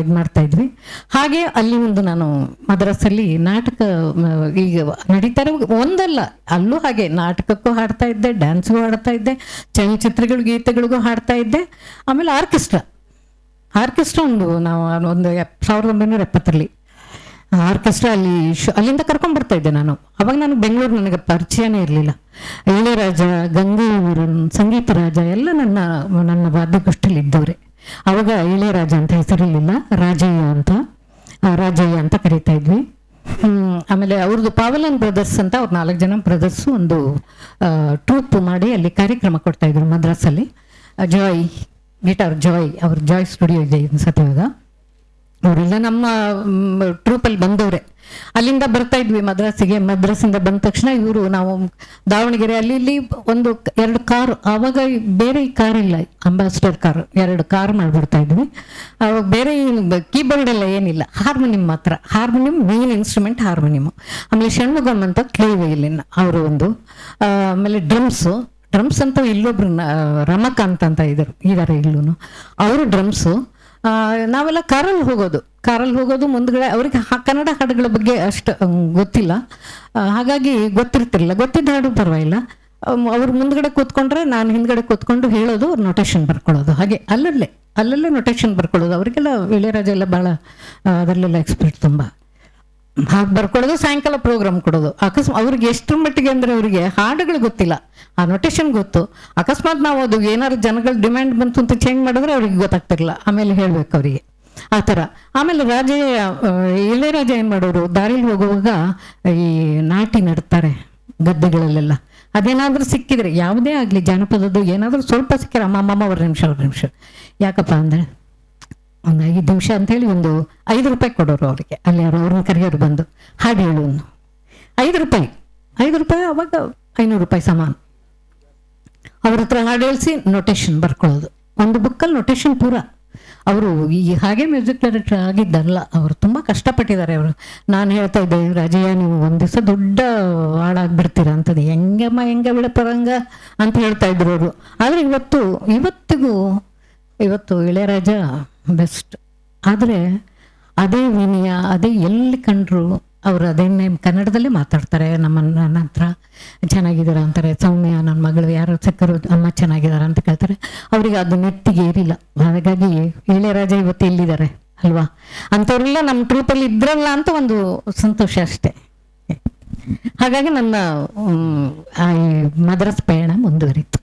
ಇದು ಮಾಡ್ತಾ ಇದ್ವಿ. ಹಾಗೆ ಅಲ್ಲಿ ಒಂದು ನಾನು ಮದ್ರಾಸಲ್ಲಿ ನಾಟಕ ಈಗ ನಡೀತಾರೆ ಒಂದಲ್ಲ, ಅಲ್ಲೂ ಹಾಗೆ ನಾಟಕಕ್ಕೂ ಹಾಡ್ತಾ ಇದ್ದೆ, ಡ್ಯಾನ್ಸ್ಗೂ ಹಾಡ್ತಾ ಇದ್ದೆ, ಚಲನಚಿತ್ರಗಳು ಗೀತೆಗಳಿಗೂ ಹಾಡ್ತಾ ಇದ್ದೆ. ಆಮೇಲೆ ಆರ್ಕೆಸ್ಟ್ರಾ ನಾವು ಒಂದು 1970ರಲ್ಲಿ ಆರ್ಕೆಸ್ಟ್ರಾ ಅಲ್ಲಿಂದ ಕರ್ಕೊಂಡ್ಬರ್ತಾ ಇದ್ದೆ ನಾನು. ಅವಾಗ ನಾನು ಬೆಂಗಳೂರು, ನನಗೆ ಪರಿಚಯನೇ ಇರಲಿಲ್ಲ. ಇಳೆಯರಾಜ, ಗಂಗಾವೀರನ್, ಸಂಗೀತ ರಾಜ ಎಲ್ಲ ನನ್ನ ವಾದ್ಯಗೋಷ್ಠಿಯಲ್ಲಿ ಇದ್ದವ್ರೆ. ಅವಾಗ ಇಳೆಯರಾಜ ಅಂತ ಹೆಸರಿರಲಿಲ್ಲ, ರಾಜಯ್ಯ ಅಂತ ಕರೀತಾ ಇದ್ವಿ. ಆಮೇಲೆ ಅವ್ರದ್ದು ಪಾವಲನ್ ಬ್ರದರ್ಸ್ ಅಂತ, ಅವ್ರು 4 ಜನ ಬ್ರದರ್ಸು ಒಂದು ಟ್ರೂಪ್ ಮಾಡಿ ಅಲ್ಲಿ ಕಾರ್ಯಕ್ರಮ ಕೊಡ್ತಾ ಇದ್ರು ಮದ್ರಾಸಲ್ಲಿ. ಜಾಯ್ ಗಿಟಾರ್, ಅವ್ರ ಜಾಯ್ ಸ್ಟುಡಿಯೋ ಇದೆ ಸತ್ಯವಾಗ. ಅವರೆಲ್ಲ ನಮ್ಮ ಟ್ರೂಪಲ್ಲಿ ಬಂದವ್ರೆ. ಅಲ್ಲಿಂದ ಬರ್ತಾ ಇದ್ವಿ ಮದ್ರಾಸಿಗೆ. ಮದ್ರಾಸಿಂದ ಬಂದ ತಕ್ಷಣ ನಾವು ದಾವಣಗೆರೆ ಅಲ್ಲಿ 1-2 ಕಾರ್, ಆವಾಗ ಬೇರೆ ಕಾರ್ ಇಲ್ಲ, ಅಂಬಾಸಿಡರ್ ಕಾರ್, 2 ಕಾರ್ ಮಾಡಿಬಿಡ್ತಾ ಇದ್ವಿ. ಬೇರೆ ಕೀಬೋರ್ಡ್ ಎಲ್ಲ ಏನಿಲ್ಲ, ಹಾರ್ಮೋನಿಯಂ ಮಾತ್ರ. Harmonium main instrument harmonium. ಆಮೇಲೆ ಷಣ್ಮುಗಮ್ ಅಂತ ಕ್ಲೇ ವೈಲಿನ್ ಅವರು ಒಂದು. ಆಮೇಲೆ ಡ್ರಮ್ಸ್ ಅಂತ ಇಲ್ಲೊಬ್ರು ರಮಕಾಂತ್ ಅಂತ ಇದ್ದಾರೆ ಇಲ್ಲೂ, ಅವರು ಡ್ರಮ್ಸು. ನಾವೆಲ್ಲ ಕಾರಲ್ಲಿ ಹೋಗೋದು ಮುಂದ್ಗಡೆ. ಅವ್ರಿಗೆ ಕನ್ನಡ ಹಾಡುಗಳ ಬಗ್ಗೆ ಅಷ್ಟು ಗೊತ್ತಿಲ್ಲ, ಹಾಗಾಗಿ ಗೊತ್ತಿದ್ದ ಹಾಡು ಪರವಾಗಿಲ್ಲ. ಅವ್ರು ಮುಂದ್ಗಡೆ ಕೂತ್ಕೊಂಡ್ರೆ ನಾನು ಹಿಂದ್ಗಡೆ ಕೂತ್ಕೊಂಡು ಹೇಳೋದು, ಅವ್ರು ನೊಟೇಷನ್ ಬರ್ಕೊಳ್ಳೋದು. ಹಾಗೆ ಅಲ್ಲಲ್ಲೇ ನೊಟೇಷನ್ ಬರ್ಕೊಳ್ಳೋದು. ಅವರಿಗೆಲ್ಲ ಇಳೆಯರಾಜ ಎಲ್ಲ ಭಾಳ ಅದರಲ್ಲೆಲ್ಲ ಎಕ್ಸ್ಪರ್ಟ್ ತುಂಬ. ಹಾಗೆ ಬರ್ಕೊಳ್ಳೋದು, ಸಾಯಂಕಾಲ ಪ್ರೋಗ್ರಾಮ್ ಕೊಡೋದು. ಅವ್ರಿಗೆ ಎಷ್ಟರ ಮಟ್ಟಿಗೆ ಅಂದರೆ ಅವರಿಗೆ ಹಾಡುಗಳು ಗೊತ್ತಿಲ್ಲ, ಆ ನೊಟೇಷನ್ ಗೊತ್ತು. ಅಕಸ್ಮಾತ್ ನಾವು ಅದು ಏನಾದ್ರು ಜನಗಳ ಡಿಮ್ಯಾಂಡ್ ಬಂತು ಅಂತ ಚೇಂಜ್ ಮಾಡಿದ್ರೆ ಅವ್ರಿಗೆ ಗೊತ್ತಾಗ್ತಿರಲಿಲ್ಲ, ಆಮೇಲೆ ಹೇಳ್ಬೇಕು ಅವರಿಗೆ ಆ ಥರ. ಆಮೇಲೆ ಇಳೆಯರಾಜ ಏನು ಮಾಡೋರು, ದಾರಿಲಿ ಹೋಗುವಾಗ ಈ ನಾಟಿ ನಡ್ತಾರೆ ಗದ್ದೆಗಳಲ್ಲೆಲ್ಲ. ಅದೇನಾದ್ರೂ ಸಿಕ್ಕಿದ್ರೆ, ಯಾವುದೇ ಆಗಲಿ ಜಾನಪದದ್ದು ಏನಾದರೂ ಸ್ವಲ್ಪ ಸಿಕ್ಕಿದ್ರೆ, ಅಮ್ಮ ಅವ್ರ ನಿಮಿಷ ಯಾಕಪ್ಪ ಅಂದರೆ ಒಂದು 5 ನಿಮಿಷ ಅಂತೇಳಿ ಒಂದು 5 ರೂಪಾಯಿ ಕೊಡೋರು ಅವರಿಗೆ. ಅಲ್ಲಿ ಅವ್ರನ್ನ ಕರೆಯೋರು ಬಂದು ಹಾಡು ಹೇಳು, 5 ರೂಪಾಯಿ ಅವಾಗ 500 ರೂಪಾಯಿ ಸಮಾನ. ಅವ್ರ ಹತ್ರ ಹಾಡು ಹೇಳಿಸಿ ನೊಟೇಷನ್ ಬರ್ಕೊಳ್ಳೋದು. ಒಂದು ಬುಕ್ಕಲ್ಲಿ ನೊಟೇಷನ್ ಪೂರ. ಅವರು ಈ ಹಾಗೆ ಮ್ಯೂಸಿಕ್ ಡೈರೆಕ್ಟರ್ ಆಗಿದ್ದಲ್ಲ, ಅವರು ತುಂಬ ಕಷ್ಟಪಟ್ಟಿದ್ದಾರೆ. ಅವರು ನಾನು ಹೇಳ್ತಾ ಇದ್ದೆ, ರಾಜಯ್ಯ ನೀವು ಒಂದು ದಿವಸ ದೊಡ್ಡ ಹಾಳಾಗ್ಬಿಡ್ತೀರ ಅಂತದ್ದು, ಹೆಂಗ ಬಿಡಪರಂಗ ಅಂತ ಹೇಳ್ತಾ ಇದ್ರು ಅವರು. ಆದರೆ ಇವತ್ತು ಇಳೆಯರಾಜ ಬೆಸ್ಟ್. ಆದರೆ ಅದೇ ವಿನಯ, ಅದೇ ಎಲ್ಲಿ ಕಂಡ್ರು ಅವರು ಅದನ್ನೇ ಕನ್ನಡದಲ್ಲೇ ಮಾತಾಡ್ತಾರೆ. ನನ್ನ ಹತ್ರ ಚೆನ್ನಾಗಿದ್ದಾರೆ ಅಂತಾರೆ. ಸೌಮ್ಯ ನನ್ನ ಮಗಳು ಯಾರು ಸಿಕ್ಕರು, ಅಮ್ಮ ಚೆನ್ನಾಗಿದ್ದಾರೆ ಅಂತ ಕೇಳ್ತಾರೆ. ಅವರಿಗೆ ಅದು ನೆತ್ತಿಗೆ ಏರಿಲ್ಲ. ಹಾಗಾಗಿ ಇಳೆಯರಾಜ ಇವತ್ತು ಇಲ್ಲಿದ್ದಾರೆ ಅಲ್ವಾ. ಅಂಥವ್ರೆಲ್ಲ ನಮ್ಮ ಟ್ರೂಪಲ್ಲಿ ಇದ್ರಲ್ಲ ಅಂತ ಒಂದು ಸಂತೋಷ ಅಷ್ಟೇ. ಹಾಗಾಗಿ ನನ್ನ ಮದ್ರಾಸ್ ಪಯಣ ಮುಂದುವರಿತು.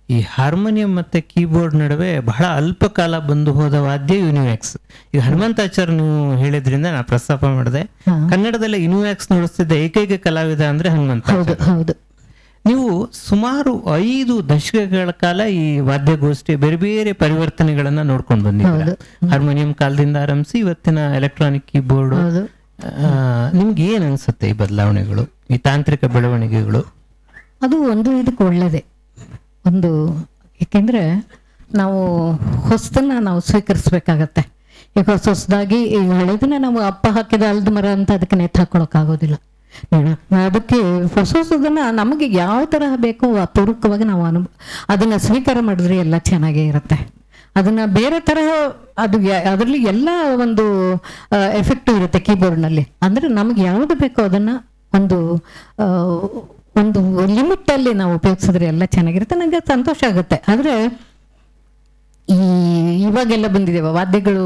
ಈ ಹಾರ್ಮೋನಿಯಂ ಮತ್ತು ಕೀಬೋರ್ಡ್ ನಡುವೆ ಬಹಳ ಅಲ್ಪ ಕಾಲ ಬಂದು ಹೋದ ವಾದ್ಯ ಯುನಿವ್ಯಾಕ್ಸ್. ಈಗ ಹನುಮಂತಾಚಾರ್ಯ ನೀವು ಹೇಳಿದ್ರಿಂದ ನಾನು ಪ್ರಸ್ತಾಪ ಮಾಡಿದೆ, ಕನ್ನಡದಲ್ಲಿ ಯುನಿವ್ಯಾಕ್ಸ್ ನುಡಿಸ್ತಿದ್ದ ಏಕೈಕ ಕಲಾವಿದ ಅಂದರೆ ಹನುಮಂತಾಚಾರ್ಯ. ಹೌದು. ನೀವು ಸುಮಾರು 5 ದಶಕಗಳ ಕಾಲ ಈ ವಾದ್ಯಗೋಷ್ಠಿ ಬೇರೆ ಬೇರೆ ಪರಿವರ್ತನೆಗಳನ್ನ ನೋಡ್ಕೊಂಡು ಬಂದಿದ್ದೀರಾ. ಹಾರ್ಮೋನಿಯಂ ಕಾಲದಿಂದ ಆರಂಭಿಸಿ ಇವತ್ತಿನ ಎಲೆಕ್ಟ್ರಾನಿಕ್ ಕೀಬೋರ್ಡ್. ನಿಮ್ಗೆ ಏನ್ ಅನ್ಸುತ್ತೆ ಈ ಬದಲಾವಣೆಗಳು, ಈ ತಾಂತ್ರಿಕ ಬೆಳವಣಿಗೆಗಳು? ಅದು ಇದಕ್ಕೆ ಒಳ್ಳೆಯದೇ. ಏಕೆಂದರೆ ನಾವು ಹೊಸದನ್ನು ನಾವು ಸ್ವೀಕರಿಸ್ಬೇಕಾಗತ್ತೆ. ಈಗ ಹೊಸದಾಗಿ ಈಗ ಹಳೆದನ್ನ ನಾವು ಅಪ್ಪ ಹಾಕಿದ ಅಲ್ದ ಮರ ಅಂತ ಅದಕ್ಕೆ ನೆತ್ತು ಹಾಕೊಳಕ್ಕಾಗೋದಿಲ್ಲ. ಅದಕ್ಕೆ ಹೊಸದನ್ನು ನಮಗೆ ಯಾವ ತರಹ ಬೇಕೋ ಪೂರಕವಾಗಿ ನಾವು ಅದನ್ನು ಸ್ವೀಕಾರ ಮಾಡಿದ್ರೆ ಎಲ್ಲ ಚೆನ್ನಾಗೇ ಇರುತ್ತೆ. ಅದನ್ನು ಬೇರೆ ತರಹ ಅದರಲ್ಲಿ ಎಲ್ಲ ಒಂದು ಎಫೆಕ್ಟಿವ್ ಇರುತ್ತೆ ಕೀಬೋರ್ಡ್ನಲ್ಲಿ. ಅಂದರೆ ನಮಗೆ ಯಾವುದು ಬೇಕೋ ಅದನ್ನು ಒಂದು ಲಿಮಿಟಲ್ಲಿ ನಾವು ಉಪಯೋಗಿಸಿದ್ರೆ ಎಲ್ಲ ಚೆನ್ನಾಗಿರುತ್ತೆ, ನನಗೆ ಸಂತೋಷ ಆಗುತ್ತೆ. ಆದರೆ ಇವಾಗೆಲ್ಲ ಬಂದಿದ್ದೇವೆ ವಾದ್ಯಗಳು